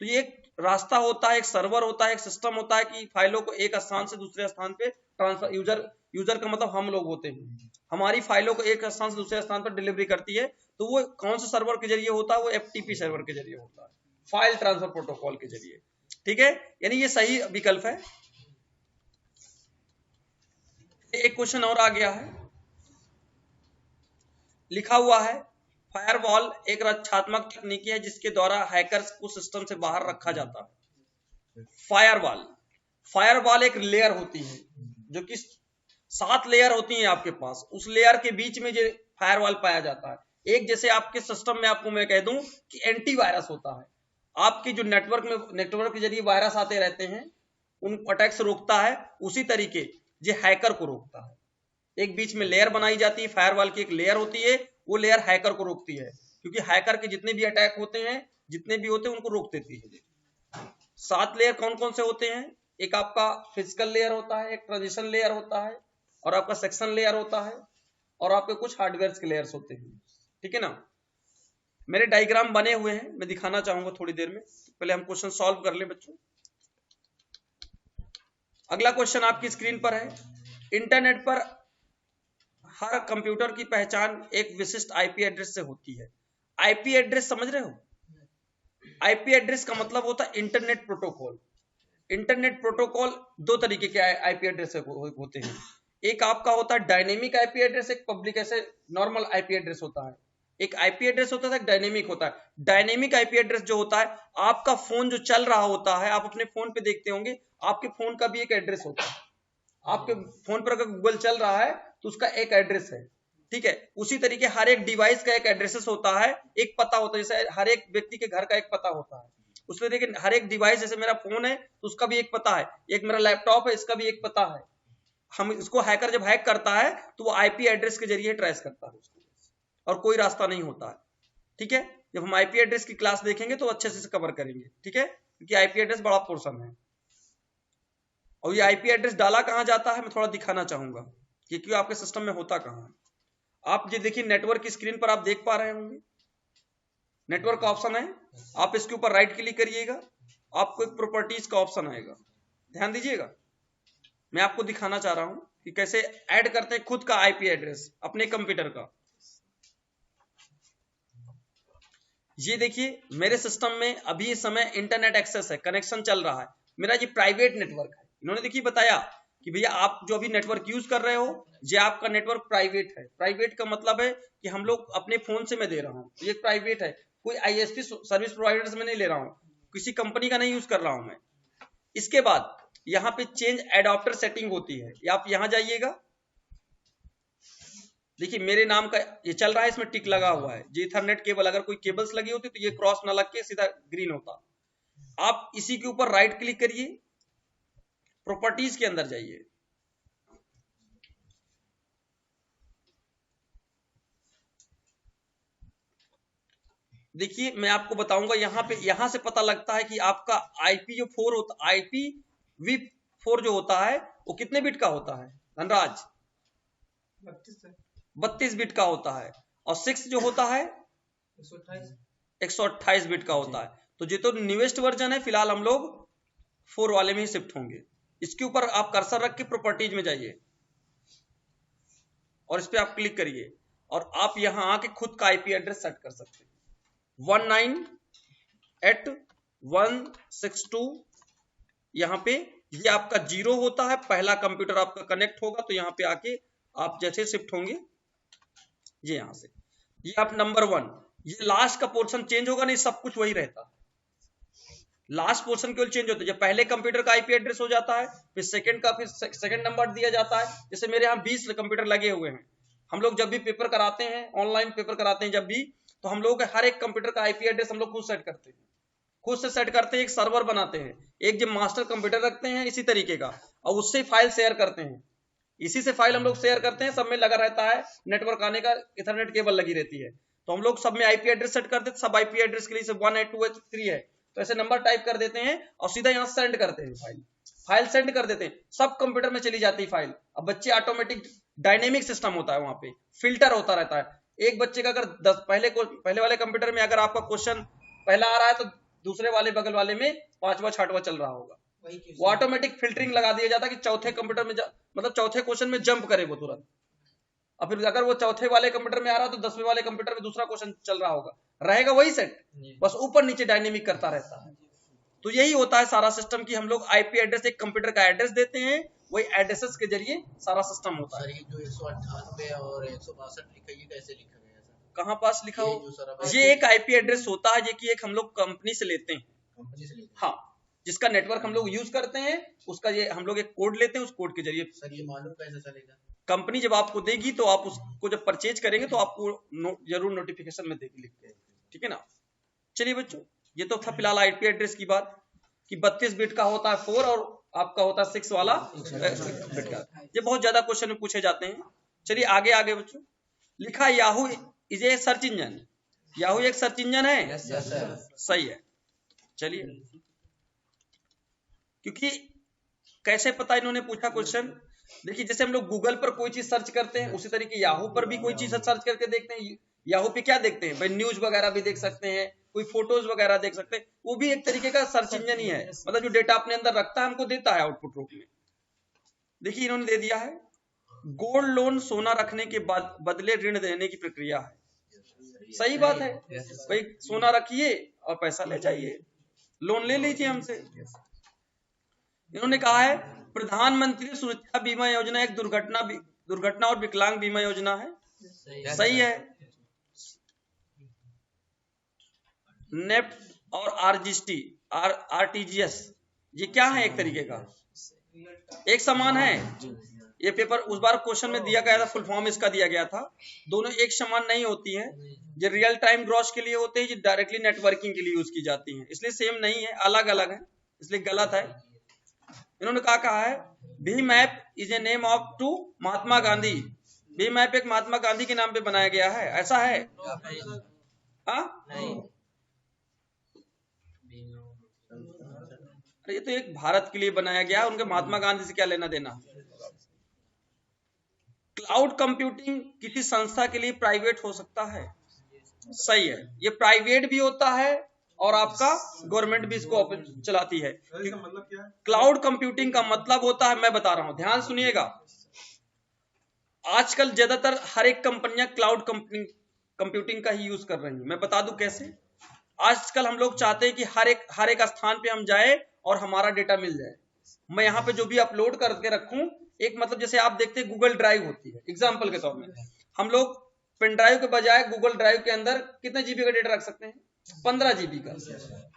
तो ये एक रास्ता होता है, एक सर्वर होता है, एक सिस्टम होता है कि फाइलों को एक स्थान से दूसरे स्थान पे ट्रांसफर, यूजर का मतलब हम लोग होते हैं, हमारी फाइलों को एक स्थान से दूसरे स्थान पर डिलीवरी करती है, तो वो कौन से सर्वर के जरिए होता है? वो FTP सर्वर के जरिए होता है, फाइल ट्रांसफर प्रोटोकॉल के जरिए, ठीक है, यानी ये सही विकल्प है। एक क्वेश्चन और आ गया है, लिखा हुआ है फायरवॉल एक रक्षात्मक तकनीक है जिसके द्वारा हैकर्स को सिस्टम से बाहर रखा जाता है। फायरवॉल एक लेयर होती है जो कि 7 लेयर होती हैं आपके पास, उस लेयर के बीच में जो फायरवॉल पाया जाता है। एक जैसे आपके सिस्टम में आपको मैं कह दूं कि एंटीवायरस होता है, आपके जो नेटवर्क के जरिए वायरस आते रहते हैं उन अटैक से रोकता है, उसी तरीके ये हैकर को रोकता है। एक बीच में लेयर बनाई जाती है, फायरवॉल की एक लेयर होती है, वो लेयर हैकर को रोकती है, क्योंकि हैकर के जितने भी अटैक होते हैं, जितने भी होते हैं उनको रोक देती है। 7 लेयर कौन कौन से होते हैं? एक आपका फिजिकल लेयर होता है, एक ट्रांजिशन लेयर होता है, और आपका सेक्शन लेयर होता है, और आपके कुछ हार्डवेयर के लेयर्स होते हैं, ठीक है ना। मेरे डायग्राम बने हुए हैं, मैं दिखाना चाहूंगा थोड़ी देर में, पहले हम क्वेश्चन सॉल्व कर लें बच्चों। अगला क्वेश्चन आपकी स्क्रीन पर है, इंटरनेट पर हर कंप्यूटर की पहचान एक विशिष्ट IP एड्रेस से होती है। IP एड्रेस समझ रहे हो? IP एड्रेस का मतलब होता है इंटरनेट प्रोटोकॉल। इंटरनेट प्रोटोकॉल 2 तरीके के IP एड्रेस होते हैं, एक आपका होता है डायनेमिक IP एड्रेस, एक पब्लिक ऐसे नॉर्मल IP एड्रेस होता है। एक IP एड्रेस होता है, एक डायनेमिक होता है। डायनेमिक IP एड्रेस जो होता है, आपका फोन जो चल रहा होता है, आप अपने फोन पे देखते होंगे, आपके फोन का भी एक एड्रेस होता है, आपके फोन पर अगर गूगल चल रहा है तो उसका एक एड्रेस है, ठीक है। उसी तरीके हर एक डिवाइस का एक एड्रेस होता है, एक पता होता है, जैसे हर एक व्यक्ति के घर का एक पता होता है, उसमें देखिए हर एक डिवाइस, जैसे मेरा फोन है तो उसका भी एक पता है, एक मेरा लैपटॉप है इसका भी एक पता है। हम इसको हैकर जब हैक करता है तो वो IP एड्रेस के जरिए ट्रेस करता है उसको, और कोई रास्ता नहीं होता है, ठीक है। जब हम IP एड्रेस की क्लास देखेंगे तो अच्छे से कवर करेंगे, ठीक है, क्योंकि IP एड्रेस बड़ा पोर्शन है। और ये IP एड्रेस डाला कहां जाता है मैं थोड़ा दिखाना चाहूंगा कि क्यों आपके सिस्टम में होता कहां है। आप ये देखिए नेटवर्क की स्क्रीन पर आप देख पा रहे होंगे, नेटवर्क का ऑप्शन है, आप इसके ऊपर राइट क्लिक करिएगा, आपको एक प्रॉपर्टीज का ऑप्शन आएगा, ध्यान दीजिएगा, मैं आपको दिखाना चाह रहा हूं। कि कैसे ऐड करते हैं खुद का आईपी एड्रेस अपने कंप्यूटर का। ये देखिए मेरे सिस्टम में अभी इस समय इंटरनेट एक्सेस है, कनेक्शन चल रहा है, मेरा ये प्राइवेट नेटवर्क है। इन्होंने देखिए बताया कि भैया आप जो अभी नेटवर्क यूज कर रहे हो ये आपका नेटवर्क प्राइवेट है। प्राइवेट का मतलब है कि हम लोग अपने फोन से मैं दे रहा हूँ, ये प्राइवेट है, कोई आईएसपी सर्विस प्रोवाइडर से मैं नहीं ले रहा हूँ, किसी कंपनी का नहीं यूज कर रहा हूं मैं। इसके बाद यहाँ पे चेंज एडाप्टर सेटिंग होती है, आप यहां जाइएगा, देखिए मेरे नाम का ये चल रहा है, इसमें टिक लगा हुआ है। जो इथरनेट केबल, अगर कोई केबल्स लगी होती तो ये क्रॉस ना लग के सीधा ग्रीन होता। आप इसी के ऊपर राइट क्लिक करिए, प्रॉपर्टीज के अंदर जाइए, देखिए मैं आपको बताऊंगा यहां से पता लगता है कि आपका आईपी जो 4 होता, IPv4 जो होता है वो कितने बिट का होता है धनराज? 32 बिट का होता है। और 6 जो होता है 128 बिट का होता है। तो ये तो न्यूएस्ट वर्जन है, फिलहाल हम लोग 4 वाले में ही शिफ्ट होंगे। इसके ऊपर आप कर्सर रख के प्रॉपर्टीज में जाइए और इस पे आप क्लिक करिए और आप यहां आके खुद का आईपी एड्रेस सेट कर सकते हैं। 19.162 यहाँ पे ये आपका 0 होता है, पहला कंप्यूटर आपका कनेक्ट होगा तो यहाँ पे आके आप जैसे शिफ्ट होंगे ये यहां से, ये आप नंबर 1, ये लास्ट का पोर्शन चेंज होगा नहीं, सब कुछ वही रहता। लास्ट पोर्शन केवल चेंज होता है, जब पहले कंप्यूटर का आईपी एड्रेस हो जाता है फिर सेकंड का, फिर सेकंड नंबर दिया जाता है। जैसे मेरे यहाँ 20 कंप्यूटर लगे हुए हैं, हम लोग जब भी पेपर कराते हैं, ऑनलाइन पेपर कराते हैं जब भी, तो हम लोग हर एक कंप्यूटर का आईपी एड्रेस हम लोग खुद सेट करते हैं, खुद से सेट करते हैं। एक सर्वर बनाते हैं, एक जो मास्टर कंप्यूटर रखते हैं इसी तरीके का, और उससे फाइल शेयर करते हैं, इसी से फाइल हम लोग शेयर करते हैं। सब में लगा रहता है नेटवर्क आने का, इथरनेट केबल लगी रहती है, तो हम लोग सब में आईपी एड्रेस सेट करते हैं। सब आईपी एड्रेस के लिए 1 है 2 है 3 है, तो ऐसे नंबर टाइप कर देते हैं और सीधा यहाँ सेंड करते हैं, फाइल सेंड कर देते हैं, सब कंप्यूटर में चली जाती है फाइल। अब बच्चे ऑटोमेटिक डायनेमिक सिस्टम होता है, वहां पे फिल्टर होता रहता है। एक बच्चे का अगर 10 पहले वाले कंप्यूटर में अगर आपका क्वेश्चन पहला आ रहा है तो दूसरे वाले बगल वाले में 5वां 6वां चल रहा होगा, वो ऑटोमेटिक फिल्टरिंग लगा दिया जाता है कि चौथे कंप्यूटर में मतलब चौथे क्वेश्चन में जंप करे वो तुरंत। और फिर अगर वो चौथे वाले कंप्यूटर में आ रहा है तो 10वें वाले कंप्यूटर में दूसरा क्वेश्चन चल रहा होगा, रहेगा वही सेट, बस ऊपर नीचे डायनेमिक करता रहता है। तो यही होता है सारा सिस्टम की, हम लोग आईपी एड्रेस एक कंप्यूटर का एड्रेस देते हैं, वही एड्रेसेस के जरिए सारा सिस्टम होता है। सर ये जो 198 और 162 लिखा है, ये कैसे लिखा गया सर? कहाँ पास लिखा हो? ये एक आईपी एड्रेस होता है जो कि एक हम लोग कंपनी से लेते हैं, कंपनी से लेते हैं। हाँ, जिसका नेटवर्क हम लोग यूज करते हैं उसका ये हम लोग एक कोड लेते हैं, उस कोड के जरिए। सर ये मालूम कैसे चलेगा? कंपनी जब आपको देगी तो आप उसको जब परचेज करेंगे तो आपको जरूर नोटिफिकेशन में देगी लिख के, ठीक है ना। चलिए बच्चों, ये तो था फिलहाल आईपी एड्रेस की बात कि 32 बिट का होता है 4 और आपका होता है 6 वाला बिट का। ये बहुत ज्यादा क्वेश्चन में पूछे जाते हैं। चलिए आगे आगे बच्चों, लिखा Yahoo is a search engine. Yahoo एक सर्च इंजन है, यस सर। सही है। चलिए, क्योंकि कैसे पता इन्होंने पूछा क्वेश्चन, देखिए जैसे हम लोग गूगल पर कोई चीज सर्च करते हैं उसी तरीके याहू पर भी कोई चीज सर्च करके देखते हैं। याहू पे क्या देखते हैं भाई, न्यूज वगैरह भी देख सकते हैं, कोई फोटोज वगैरह देख सकते हैं, वो भी एक तरीके का सर्च इंजन ही है, मतलब जो डेटा अपने अंदर रखता है हमको देता है आउटपुट रूप में। देखिए इन्होंने दे दिया है, गोल्ड लोन सोना रखने के बाद बदले ऋण देने की प्रक्रिया है। सही बात है भाई, सोना रखिए और पैसा ले जाइए, लोन ले लीजिए हमसे। इन्होंने कहा है प्रधानमंत्री सुरक्षा बीमा योजना एक दुर्घटना और विकलांग बीमा योजना है। सही है। नेफ्ट और आरटीजीएस ये क्या है, एक तरीके का एक समान है। ये पेपर उस बार क्वेश्चन में दिया गया था, फुल फॉर्म इसका दिया गया था, दोनों एक समान नहीं होती है। ये रियल टाइम ग्रॉस के लिए होते हैं, ये डायरेक्टली नेटवर्किंग के लिए यूज की जाती है, इसलिए सेम नहीं है, अलग अलग है, इसलिए गलत है। इन्होंने कहा है Bhim app is a name of to Mahatma Gandhi. Bhim app एक महात्मा गांधी के नाम पे बनाया गया है, ऐसा है? ये तो एक भारत के लिए बनाया गया, उनके महात्मा गांधी से क्या लेना देना। क्लाउड कंप्यूटिंग किसी संस्था के लिए प्राइवेट हो सकता है। सही है, ये प्राइवेट भी होता है और आपका गवर्नमेंट भी इसको चलाती है। मतलब क्या है? क्लाउड कंप्यूटिंग का मतलब होता है, मैं बता रहा हूं, ध्यान सुनिएगा, आजकल ज्यादातर हर एक कंपनियां क्लाउड कंप्यूटिंग का ही यूज कर रही हैं। मैं बता दूं कैसे। आजकल हम लोग चाहते हैं कि हर एक स्थान पे हम जाए और हमारा डेटा मिल जाए। मैं यहाँ पे जो भी अपलोड करके रखूं, एक मतलब जैसे आप देखते हैं गूगल ड्राइव होती है, एग्जाम्पल के तौर में हम लोग पेन ड्राइव के बजाय गूगल ड्राइव के अंदर कितने जीबी का डेटा रख सकते हैं? 15 जीबी का।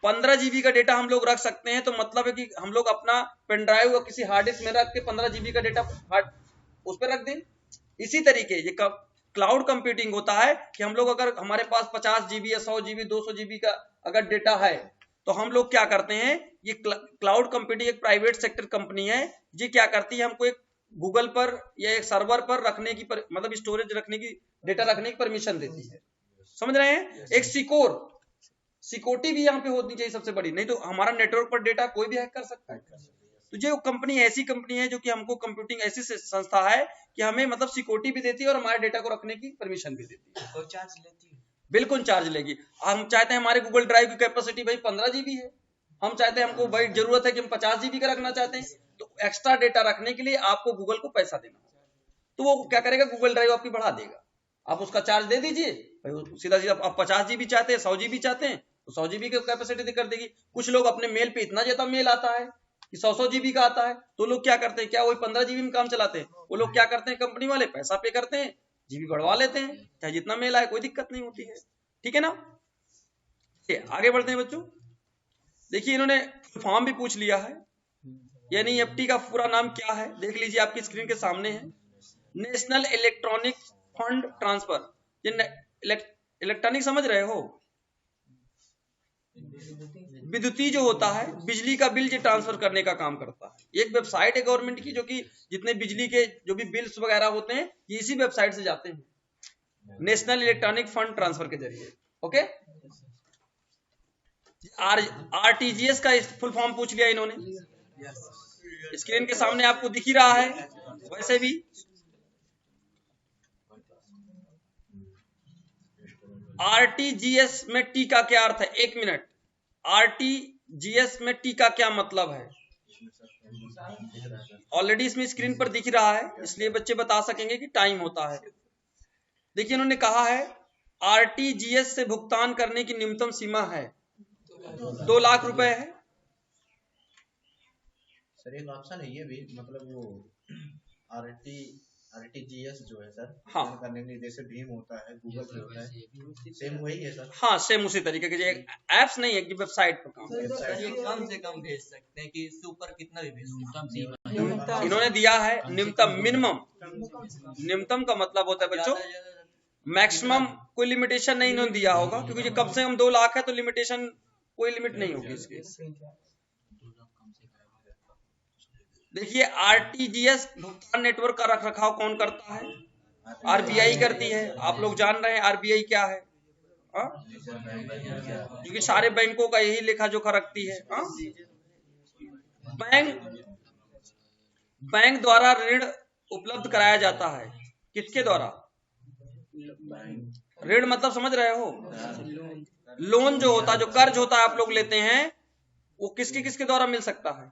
15 जीबी का डेटा हम लोग रख सकते हैं, तो मतलब है कि हम लोग अपना पेन ड्राइव को किसी हार्ड डिस्क में रख के 15 जीबी का डेटा उस पर रख दें। इसी तरीके ये क्लाउड कंप्यूटिंग होता है कि हम लोग अगर हमारे पास 50 जीबी या 100 जीबी 200 जीबी का अगर डेटा है, तो हम लोग क्या करते हैं, ये क्लाउड कंप्यूटिंग एक प्राइवेट सेक्टर कंपनी है। ये क्या करती है, हमको एक गूगल पर या एक सर्वर पर रखने की मतलब स्टोरेज रखने की, डेटा रखने की परमिशन देती है। समझ रहे हैं? एक सिक्योरिटी भी यहाँ पे होनी चाहिए सबसे बड़ी, नहीं तो हमारा नेटवर्क पर डेटा कोई भी हैक कर सकता है। तो ये कंपनी ऐसी कंपनी है जो कि हमको कंप्यूटिंग ऐसी संस्था है कि हमें मतलब सिक्योरिटी भी देती है और हमारे डेटा को रखने की परमिशन भी देती है। कोई चार्ज लेती है? बिल्कुल चार्ज लेगी। हम चाहते हैं हमारे गूगल ड्राइव की कैपेसिटी भाई 15 जीबी है, हम चाहते हैं हमको भाई जरूरत है कि हम 50 जीबी का रखना चाहते हैं, तो एक्स्ट्रा डेटा रखने के लिए आपको गूगल को पैसा देना होगा। तो वो क्या करेगा, गूगल ड्राइव आपकी बढ़ा देगा, आप उसका चार्ज दे दीजिए भाई, सीधा सीधा आप 50 जीबी चाहते हैं, 100 जीबी चाहते हैं तो 100 जीबी की कैपेसिटी कर देगी। कुछ लोग अपने मेल पे इतना ज्यादा मेल आता है कि 100 जीबी का आता है, तो लोग क्या करते हैं, क्या वही 15 जीबी में काम चलाते हैं? वो लोग क्या करते हैं, कंपनी वाले पैसा पे करते हैं, जीबी बढ़वा लेते हैं, चाहे जितना मेल आए, कोई दिक्कत नहीं होती है। ठीक है ना? आगे बढ़ते हैं बच्चों। देखिए इन्होंने फॉर्म भी पूछ लिया है, यानी एफटी का पूरा नाम क्या है, देख लीजिए आपकी स्क्रीन के सामने है। National electronic fund transfer. ये इलेक्ट्रॉनिक समझ रहे हो? विद्युतीय जो होता है, बिजली का बिल जो ट्रांसफर करने का काम करता है। एक वेबसाइट है गवर्नमेंट की, जो कि जितने बिजली के जो भी बिल्स वगैरह होते हैं, ये इसी वेबसाइट से जाते हैं, नेशनल इलेक्ट्रॉनिक फंड ट्रांसफर के जरिए। ओके, आरटीजीएस का फुल फॉर्म पूछ लिया इन्होंने, स्क्रीन के सामने आपको दिख ही रहा है। वैसे भी आरटीजीएस में टी का क्या अर्थ है? 1 मिनट, आरटीजीएस में टी का क्या मतलब है? ऑलरेडी इसमें स्क्रीन पर दिख रहा है, इसलिए बच्चे बता सकेंगे कि टाइम होता है। देखिए उन्होंने कहा है आरटीजीएस से भुगतान करने की न्यूनतम सीमा है 2 लाख रुपए है। सर एक ऑप्शन है ये भी, मतलब वो आरटीजीएस जो है सर, हाँ, करने के लिए जैसे भीम होता है, गूगल पे होता है, सेम वही है सर? हाँ, सेम उसी तरीके के, एप्स नहीं है कि वेबसाइट पर काम है। सर ये कम से कम भेज सकते हैं कि इससे ऊपर कितना भी भेज सकते हैं? इन्होंने दिया है न्यूनतम, मिनिमम। न्यूनतम का मतलब होता है बच्चों, मैक्सिमम कोई लिमिटेशन नहीं इन्होंने दिया होगा, क्योंकि कम से कम 2 लाख है तो लिमिटेशन कोई लिमिट नहीं होगी इसकी। देखिए आरटीजीएस भुगतान नेटवर्क का रखरखाव कौन करता है? आरबीआई करती है। आप लोग जान रहे हैं आरबीआई क्या है? क्योंकि सारे बैंकों का यही लेखा जोखा रखती है। बैंक द्वारा ऋण उपलब्ध कराया जाता है। किसके द्वारा? ऋण मतलब समझ रहे हो? लोन जो होता है, जो कर्ज होता है आप लोग लेते हैं, वो किसके किसके द्वारा मिल सकता है?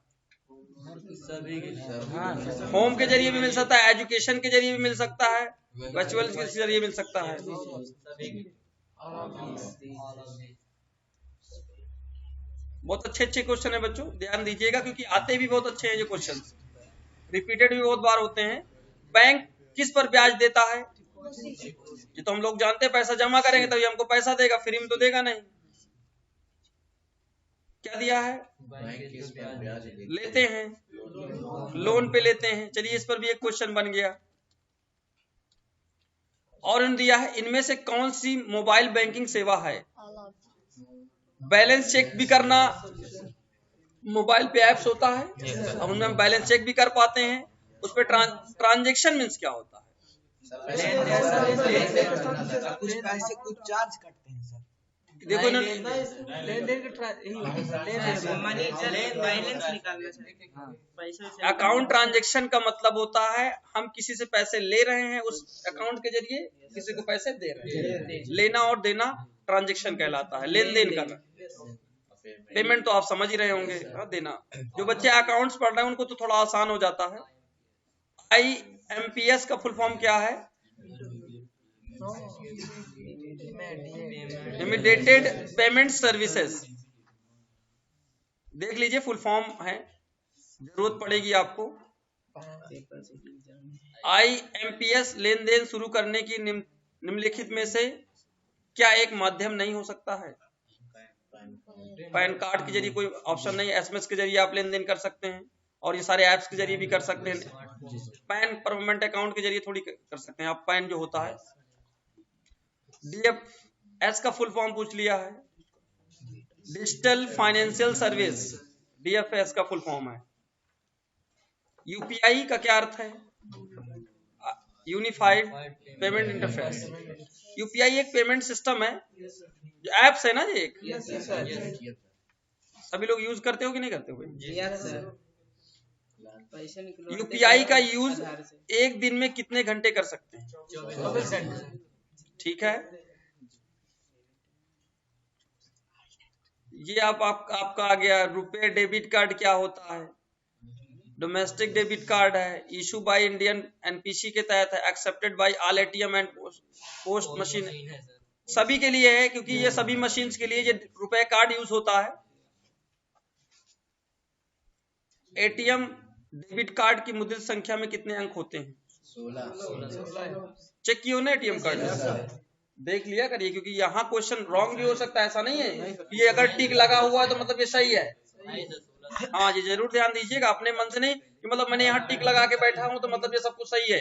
होम के जरिए भी मिल सकता है, एजुकेशन के जरिए भी मिल सकता है, वर्चुअल के जरिए मिल सकता है। बहुत अच्छे अच्छे क्वेश्चन है बच्चों, ध्यान दीजिएगा, क्योंकि आते भी बहुत अच्छे हैं ये क्वेश्चन, रिपीटेड भी बहुत बार होते हैं। बैंक किस पर ब्याज देता है? ये तो हम लोग जानते हैं, पैसा जमा करेंगे तभी हमको पैसा देगा, फ्री में तो देगा नहीं। क्या दिया है? लेते हैं, लोन पे लेते हैं। चलिए इस पर भी एक क्वेश्चन बन गया। और इन्होंने दिया है इनमें से कौन सी मोबाइल बैंकिंग सेवा है? बैलेंस चेक भी करना, मोबाइल पे ऐप्स होता है, अब उनमें हम बैलेंस चेक भी कर पाते हैं। उस पर ट्रांजेक्शन मीन्स क्या होता है? कुछ पैसे कुछ चार्ज करते हैं सर। देखो अकाउंट ट्रांजैक्शन का मतलब होता है हम किसी से पैसे ले रहे हैं, उस अकाउंट के जरिए किसी को पैसे दे रहे हैं। लेना और देना ट्रांजैक्शन कहलाता है, लेन देन करना। पेमेंट तो आप समझ ही रहे होंगे, देना। जो बच्चे अकाउंट्स पढ़ रहे हैं उनको तो थोड़ा आसान हो जाता है। IMPS का फुल फॉर्म क्या है? इमीडिएटेड पेमेंट सर्विसेज। देख लीजिए फुल फॉर्म है, जरूरत पड़ेगी आपको। IMPS लेन देन शुरू करने की निम्नलिखित में से क्या एक माध्यम नहीं हो सकता है? पैन कार्ड के जरिए कोई ऑप्शन नहीं, SMS के जरिए आप लेन देन कर सकते हैं, और ये सारे ऐप्स के जरिए भी कर सकते हैं। पैन परमानेंट अकाउंट के जरिए थोड़ी कर सकते हैं आप, पैन जो होता है। DFS का फुल फॉर्म पूछ लिया है, डिजिटल फाइनेंशियल सर्विस, DFS का फुल फॉर्म है। UPI का क्या अर्थ है? Unified payment interface. UPI एक पेमेंट सिस्टम है, जो एप्स है ना, ये एक सभी लोग यूज करते हो कि नहीं करते हो भाई? UPI का यूज एक दिन में कितने घंटे कर सकते हैं? 24 घंटे। ठीक है, ये आपका आ गया। रुपए डेबिट कार्ड क्या होता है? डोमेस्टिक डेबिट कार्ड है, इशू बाय इंडियन NPC के तहत है, accepted by all ATM and post machine, सभी के लिए है, क्योंकि ये सभी मशीन्स के लिए ये रुपए कार्ड यूज होता है। ATM डेबिट कार्ड की मुद्रित संख्या में कितने अंक होते हैं? 16। चेक कियो ना ATM कार्ड, देख लिया करिए, क्योंकि यहाँ क्वेश्चन रॉन्ग भी हो सकता है। ऐसा नहीं है कि ये अगर टिक लगा हुआ है तो मतलब ये सही है। हाँ, ये जरूर ध्यान दीजिएगा, अपने मन से नहीं कि मतलब मैंने यहाँ टिक लगा के बैठा हूँ तो मतलब ये सब कुछ सही है।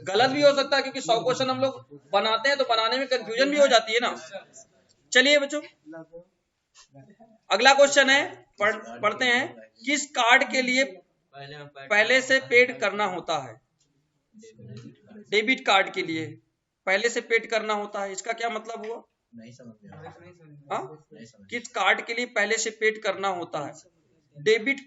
गलत भी हो सकता है, क्योंकि 100 क्वेश्चन हम लोग बनाते हैं तो बनाने में कंफ्यूजन भी हो जाती है ना। चलिए बच्चों, अगला क्वेश्चन है, पढ़ते हैं। किस कार्ड के लिए पहले से पेड करना होता है? डेबिट कार्ड के लिए पहले से पेड करना होता है, इसका क्या मतलब हुआ? नहीं समझ में आ रहा। हाँ, नहीं समझ। किस कार्ड के लिए पहले से पेड करना होता है? डेबिट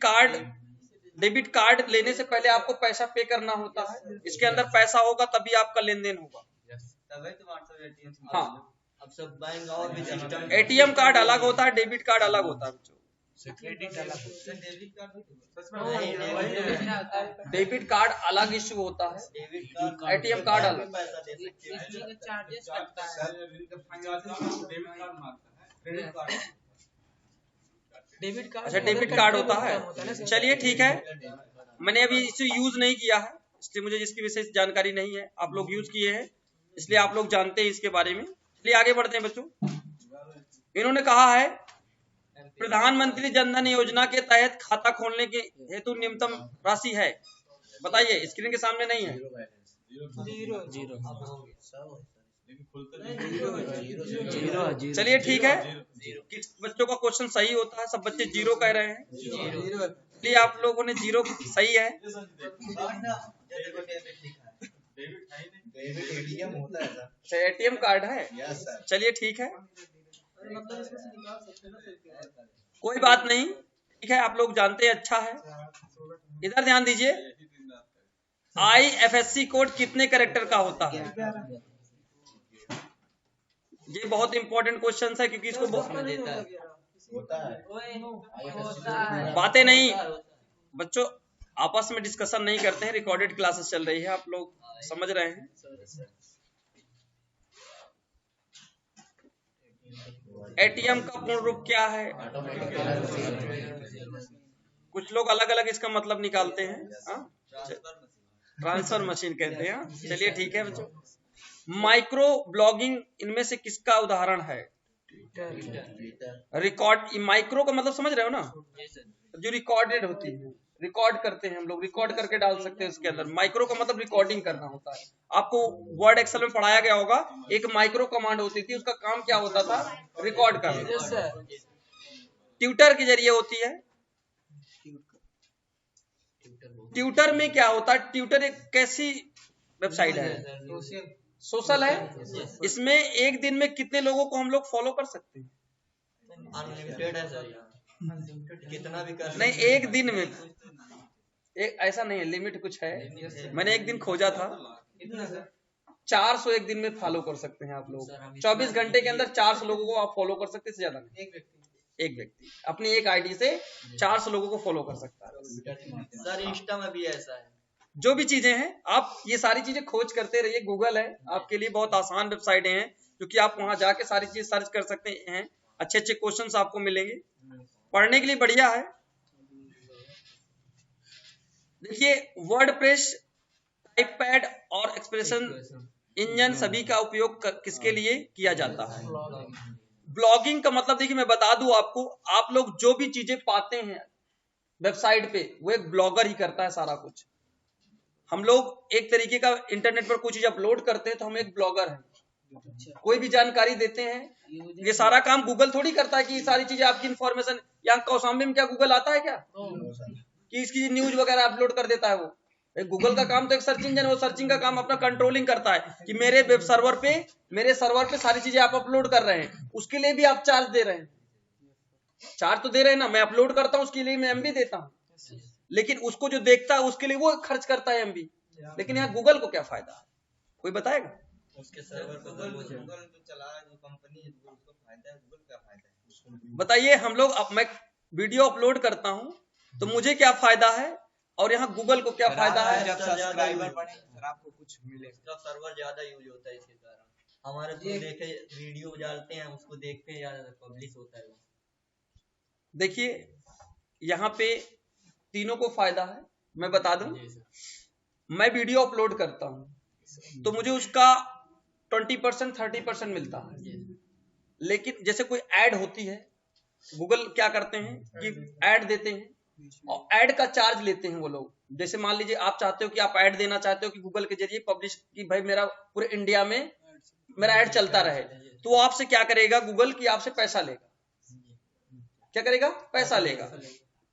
कार्ड लेने से पहले आपको पैसा पे करना होता है, इसके अंदर पैसा होगा तभी आपका लेन देन होगा। हाँ, अब सब बैंक और भी सिस्टम। ATM कार्ड अलग होता है, डेबिट कार्ड अलग होता है बच्चों। डेबिट कार्ड अलग इश्यू होता है, ATM कार्ड अलग। अच्छा, डेबिट कार्ड होता है। चलिए ठीक है, मैंने अभी इसे यूज नहीं किया है, इसलिए मुझे इसकी विशेष जानकारी नहीं है। आप लोग यूज किए हैं इसलिए आप लोग जानते हैं इसके बारे में। चलिए आगे बढ़ते हैं बच्चों। इन्होंने कहा है प्रधानमंत्री जन धन योजना के तहत खाता खोलने के हेतु न्यूनतम राशि है, बताइए। स्क्रीन के सामने नहीं है। चलिए ठीक है, किस बच्चों का क्वेश्चन सही होता है? सब बच्चे 0 कह रहे हैं, इसलिए आप लोगों ने 0 सही है। ATM होता है सर। अच्छा, ATM कार्ड है। Yes sir. चलिए ठीक है, कोई बात नहीं, ठीक है, आप लोग जानते हैं, अच्छा है। इधर ध्यान दीजिए, IFSC कोड कितने कैरेक्टर का होता है? ये बहुत इंपॉर्टेंट क्वेश्चन है, क्योंकि इसको होता है। बातें नहीं, बच्चों आपस में डिस्कशन नहीं करते हैं, रिकॉर्डेड क्लासेस चल रही है, आप लोग समझ रहे हैं। ATM का पूर्ण रूप क्या है? कुछ लोग अलग अलग इसका मतलब निकालते हैं, ट्रांसफर मशीन कहते हैं। चलिए ठीक है बच्चों, माइक्रो ब्लॉगिंग इनमें से किसका उदाहरण है? रिकॉर्ड, माइक्रो का मतलब समझ रहे हो ना, जो रिकॉर्डेड होती है, रिकॉर्ड करते हैं हम लोग, रिकॉर्ड करके डाल सकते हैं उसके अंदर। माइक्रो का मतलब रिकॉर्डिंग करना होता है। आपको वर्ड एक्सेल में पढ़ाया गया होगा, एक माइक्रो कमांड होती थी, उसका काम क्या होता था? रिकॉर्ड करना। ट्विटर के जरिए होती है। ट्विटर में क्या होता है? ट्विटर एक कैसी वेबसाइट है? सोशल है। इसमें एक दिन में कितने लोगों को हम लोग फॉलो कर सकते हैं? अनलिमिटेड है सर, कितना भी कर नहीं, एक दिन में, एक ऐसा नहीं है, लिमिट कुछ है। मैंने एक दिन खोजा था, 400 एक दिन में फॉलो कर सकते हैं आप लोग। 24 घंटे के अंदर 400 लोगों को आप फॉलो कर सकते हैं, ज्यादा नहीं। एक व्यक्ति अपनी एक आईडी से 400 लोगों को फॉलो कर सकता है। सर इंस्टा में भी ऐसा है। जो भी चीजें हैं आप ये सारी चीजें खोज करते रहिए। गूगल है आपके लिए बहुत आसान वेबसाइटें हैं जो कि आप वहां जाके सारी चीजें सर्च कर सकते हैं। अच्छे अच्छे क्वेश्चंस आपको मिलेंगे, पढ़ने के लिए बढ़िया है। देखिए वर्डप्रेस, टाइपपैड और एक्सप्रेशन इंजन सभी का उपयोग किसके लिए किया जाता है? ब्लॉगिंग का मतलब देखिए मैं बता दूं आपको, आप लोग जो भी चीजें पाते हैं वेबसाइट पे वो एक ब्लॉगर ही करता है सारा कुछ। हम लोग एक तरीके का इंटरनेट पर कोई चीज अपलोड करते हैं तो हम एक ब्लॉगर हैं, कोई भी जानकारी देते हैं। ये सारा काम गूगल थोड़ी करता है कि ये सारी चीजें आपकी इंफॉर्मेशन, यहाँ कौशाम्बी में क्या गूगल आता है क्या कि इसकी न्यूज वगैरह अपलोड कर देता है? वो गूगल का काम तो एक सर्च इंजन है, वो सर्चिंग का काम अपना कंट्रोलिंग करता है कि मेरे वेब सर्वर पे सारी चीजें आप अपलोड कर रहे हैं, उसके लिए भी आप चार्ज दे रहे हैं। चार्ज तो दे रहे हैं ना, मैं अपलोड करता हूं उसके लिए मैं एमबी देता हूं, लेकिन उसको जो देखता है उसके लिए वो खर्च करता है एमबी। लेकिन यहाँ गूगल को क्या फायदा है, कोई बताएगा? उसके सर्वर पर गूगल तो चला रहा है जो कंपनी है, उसको फायदा है, गूगल क्या फायदा है उसको बताइए। हम लोग मैं वीडियो अपलोड करता हूं तो मुझे क्या फायदा है और यहाँ गूगल को क्या फायदा है? जब सब्सक्राइबर बढ़े सर आपको कुछ मिले, उसका सर्वर ज्यादा यूज होता है, इसके कारण हमारे तो देखे वीडियो डालते हैं उसको देखते हैं, ज्यादा पब्लिश होता है। देखिए यहाँ पे तीनों को फायदा है। मैं बता दूं, मैं वीडियो अपलोड करता हूं तो मुझे उसका 20% 30% मिलता है, लेकिन जैसे कोई ऐड होती है, गूगल क्या करते हैं कि ऐड देते हैं और ऐड का चार्ज लेते हैं वो लोग। जैसे मान लीजिए आप चाहते हो कि आप ऐड देना चाहते हो कि गूगल के जरिए पब्लिश कि भाई मेरा पूरे इंडिया में मेरा ऐड चलता रहे, तो वो आपसे क्या करेगा गूगल की आपसे पैसा लेगा। क्या करेगा? पैसा लेगा।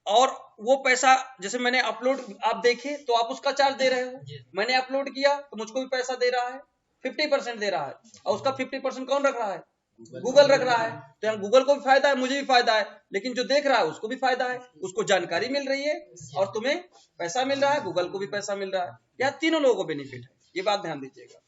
और वो पैसा जैसे मैंने अपलोड आप देखे तो आप उसका चार्ज दे रहे हो, मैंने अपलोड किया तो मुझको भी पैसा दे रहा है, 50% दे रहा है, और उसका 50% कौन रख रहा है? गूगल रख रहा है। तो यहाँ गूगल को भी फायदा है, मुझे भी फायदा है, लेकिन जो देख रहा है उसको भी फायदा है, उसको जानकारी मिल रही है और तुम्हें पैसा मिल रहा है, गूगल को भी पैसा मिल रहा है। यहाँ तीनों लोगों को बेनिफिट है, ये बात ध्यान दीजिएगा,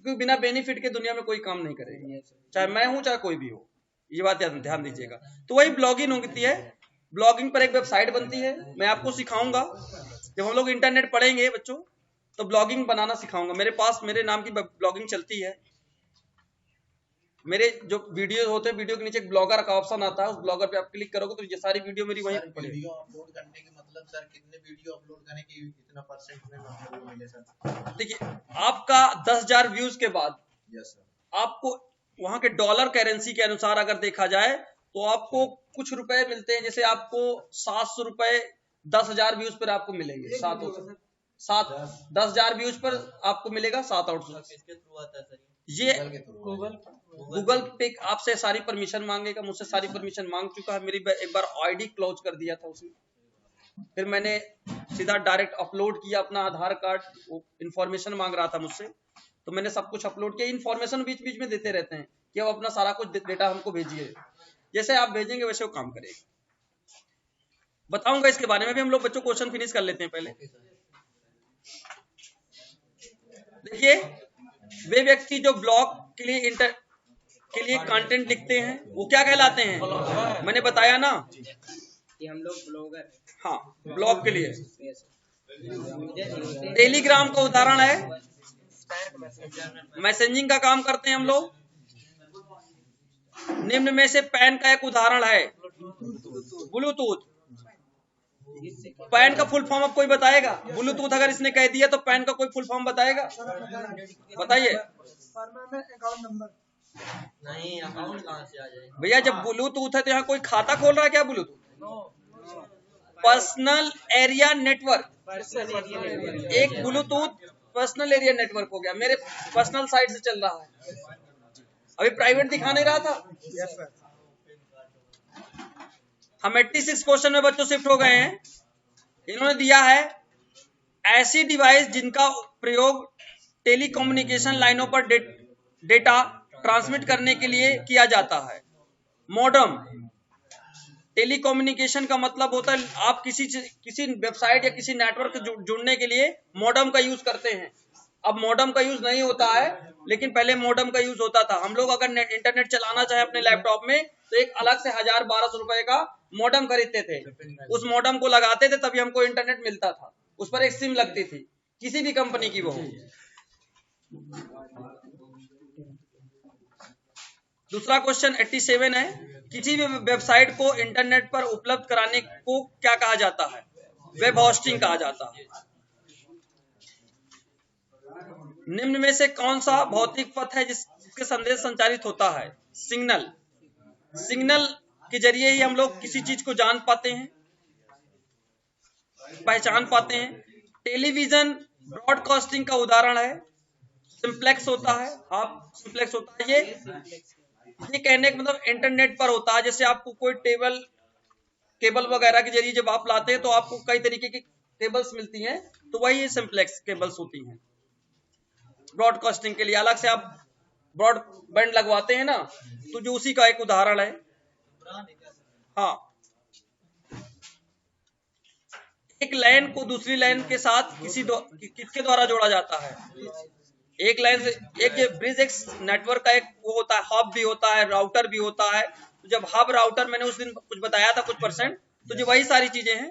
क्योंकि बिना बेनिफिट के दुनिया में कोई काम नहीं करेगा, चाहे मैं हूं चाहे कोई भी हो, ये बात ध्यान दीजिएगा। तो वही ब्लॉगिंग होती है। ब्लॉगिंग पर एक वेबसाइट बनती है, मैं आपको सिखाऊंगा जब हम लोग इंटरनेट पढ़ेंगे बच्चों तो ब्लॉगिंग बनाना सिखाऊंगा। मेरे पास मेरे नाम की ब्लॉगिंग चलती है, मेरे जो वीडियो होते हैं वीडियो के नीचे एक ब्लॉगर का ऑप्शन आता है, उस ब्लॉगर पे आप क्लिक करोगे तो ये सारी वीडियो मेरी वहीं पड़ेगी। वीडियो अपलोड करने के मतलब सर कितने वीडियो अपलोड करने की कितना परसेंट में मतलब मिले सर? देखिए आपका 10,000 व्यूज के बाद यस सर, आपको वहां के डॉलर करेंसी के अनुसार अगर देखा जाए तो आपको कुछ रुपए मिलते हैं। जैसे आपको 700 रुपए 10,000 व्यूज पर आपको मिलेंगे, 10,000 व्यूज पर आपको मिलेगा 700-800। किसके थ्रू आता है सर ये गूगल गूगल पे आपसे सारी परमिशन मांगेगा, मुझसे सारी परमिशन मांग चुका है। मेरी एक बार आईडी क्लोज कर दिया था उसने, फिर मैंने सीधा डायरेक्ट अपलोड किया अपना आधार कार्ड, वो इन्फॉर्मेशन मांग रहा था मुझसे तो मैंने सब कुछ अपलोड किया। इन्फॉर्मेशन बीच बीच में देते रहते हैं कि अब अपना सारा कुछ डेटा हमको भेजिए, जैसे आप भेजेंगे वैसे वो काम करेगा। बताऊंगा इसके बारे में भी। हम लोग बच्चों क्वेश्चन फिनिश कर लेते हैं पहले। देखिए वे व्यक्ति जो ब्लॉग के लिए कंटेंट लिखते हैं वो क्या कहलाते हैं? मैंने बताया ना कि हम लोग ब्लॉगर, हाँ, ब्लॉग के लिए। टेलीग्राम का उदाहरण है, मैसेजिंग का काम करते हैं हम लोग। निम्न में से पैन का एक उदाहरण है ब्लूटूथ। पैन का फुल फॉर्म अब कोई बताएगा? ब्लूटूथ अगर इसने कह दिया तो पैन का कोई फुल फॉर्म बताएगा? बताइए नहीं, अकाउंट कहाँ से आ जाएगा भैया। जब ब्लूटूथ है तो यहाँ कोई खाता खोल रहा है क्या? ब्लूटूथ पर्सनल एरिया नेटवर्क, एक ब्लूटूथ पर्सनल एरिया नेटवर्क हो गया। मेरे पर्सनल साइट से चल रहा है, अभी प्राइवेट दिखा नहीं रहा था। हम 86 क्वेश्चन में बच्चों शिफ्ट हो गए हैं। इन्होंने दिया है ऐसी डिवाइस जिनका प्रयोग टेलीकम्युनिकेशन लाइनों पर डेटा ट्रांसमिट करने के लिए किया जाता है। मॉडम, टेलीकम्युनिकेशन का मतलब होता है आप किसी वेबसाइट या किसी नेटवर्क से जुड़ने के लिए मॉडम का यूज करते हैं। अब मॉडम का यूज नहीं होता है, लेकिन पहले मॉडम का यूज होता था। हम लोग अगर इंटरनेट चलाना चाहे अपने लैपटॉप में तो एक अलग से 1,000-1,200 रुपए का मॉडम खरीदते थे, उस मॉडम को लगाते थे तभी हमको इंटरनेट मिलता था। उस पर एक सिम लगती थी, किसी भी कंपनी की वो हो। दूसरा क्वेश्चन 87 है, किसी भी वेबसाइट को इंटरनेट पर उपलब्ध कराने को क्या कहा जाता है? वेब होस्टिंग कहा जाता है। निम्न में से कौन सा भौतिक पथ है जिसके संदेश संचारित होता है? सिग्नल। सिग्नल के जरिए ही हम लोग किसी चीज को जान पाते हैं, पहचान पाते हैं। टेलीविजन ब्रॉडकास्टिंग का उदाहरण है, सिंप्लेक्स होता है, आप सिंप्लेक्स होता है। ये कहने का मतलब इंटरनेट पर होता है। जैसे आपको कोई केबल वगैरह के जरिए जब आप लाते हैं तो आपको कई तरीके की केबल्स मिलती हैं, तो वही सिंप्लेक्स केबल्स होती हैं ब्रॉडकास्टिंग के लिए। अलग से आप ब्रॉडबैंड लगवाते हैं ना, तो जो उसी का एक उदाहरण है। हाँ, एक लाइन को दूसरी लाइन के साथ किसके द्वारा जोड़ा जाता है? एक लाइन से एक ये ब्रिज एक नेटवर्क का एक वो होता है, हब भी होता है, राउटर भी होता है। तो जब हब राउटर मैंने उस दिन कुछ बताया था कुछ परसेंट, तो जो वही सारी चीजें हैं।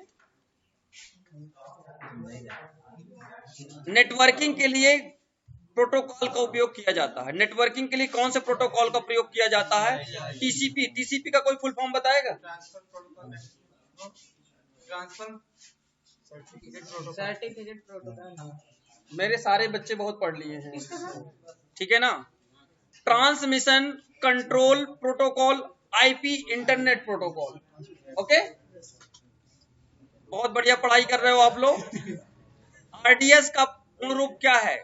नेटवर्किंग के लिए प्रोटोकॉल का उपयोग किया जाता है। नेटवर्किंग के लिए कौन से प्रोटोकॉल का प्रयोग किया जाता है? टीसीपी। टीसीपी का कोई फुल फॉर्म बताएगा? Certificate protocol. मेरे सारे बच्चे बहुत पढ़ लिए हैं, ठीक है ना। Transmission control protocol, IP internet protocol. Okay, बहुत बढ़िया पढ़ाई कर रहे हो आप लोग। आरडीएस का पूर्ण रूप क्या है?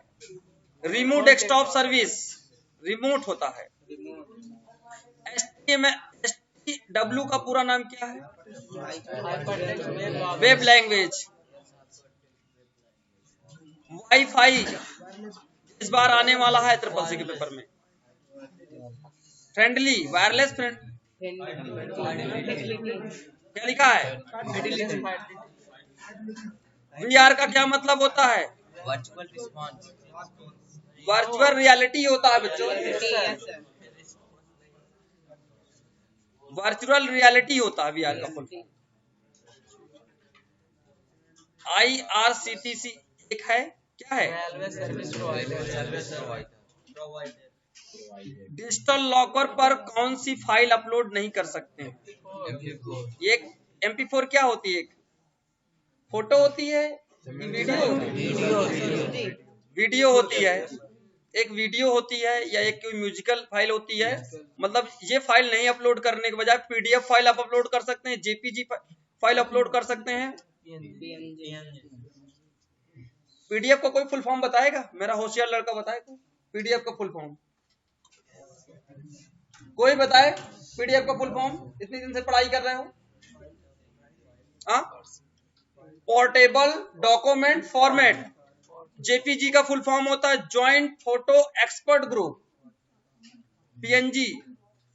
रिमोट डेस्कटॉप सर्विस, रिमोट होता है। एसटीडब्ल्यू का पूरा नाम क्या है? Web language. वाईफाई इस बार आने वाला है ट्रिपल सी के पेपर में। फ्रेंडली, वायरलेस क्या लिखा है? वीआर का क्या मतलब होता है? Virtual response. वर्चुअल रियलिटी होता है बच्चों, वर्चुअल रियलिटी होता है वीआर का फुल फॉर्म। आईआरसीटीसी एक है, क्या है? डिजिटल लॉकर पर कौन सी फाइल अपलोड नहीं कर सकते? एक MP4 क्या होती है? एक फोटो होती है, वीडियो होती है। एक वीडियो होती है या एक कोई म्यूजिकल फाइल होती है। मतलब ये फाइल नहीं अपलोड करने के बजाय PDF फाइल आप अपलोड कर सकते हैं, JPG फाइल अपलोड कर सकते हैं। PDF का कोई फुल फॉर्म बताएगा? मेरा होशियार लड़का बताए तो PDF का फुल फॉर्म कोई बताए? PDF का फुल फॉर्म, इतने दिन से पढ़ाई कर रहे हो। Portable document format. JPG का फुल फॉर्म होता है joint photo expert group. PNG,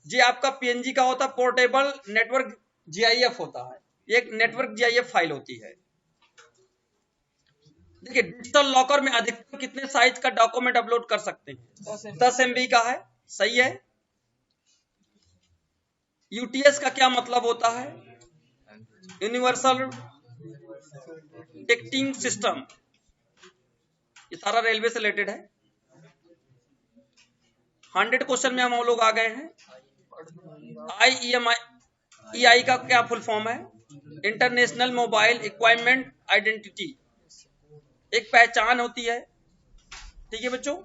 ये आपका PNG का होता है पोर्टेबल नेटवर्क GIF होता है। ये एक नेटवर्क GIF फाइल होती है। देखिए, डिजिटल लॉकर में अधिकतम कितने साइज का डॉक्यूमेंट अपलोड कर सकते हैं? 10 MB का है, सही है। UTS का क्या मतलब होता है? Universal ticketing system. ये सारा रेलवे से रिलेटेड है। 100 क्वेश्चन में हम लोग आ गए हैं। IEI का क्या फुल फॉर्म है? इंटरनेशनल मोबाइल इक्विपमेंट आइडेंटिटी, एक पहचान होती है। ठीक है बच्चों,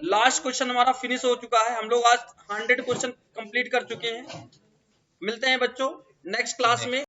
लास्ट क्वेश्चन हमारा फिनिश हो चुका है। हम लोग आज 100 क्वेश्चन कंप्लीट कर चुके हैं। मिलते हैं बच्चों नेक्स्ट क्लास में।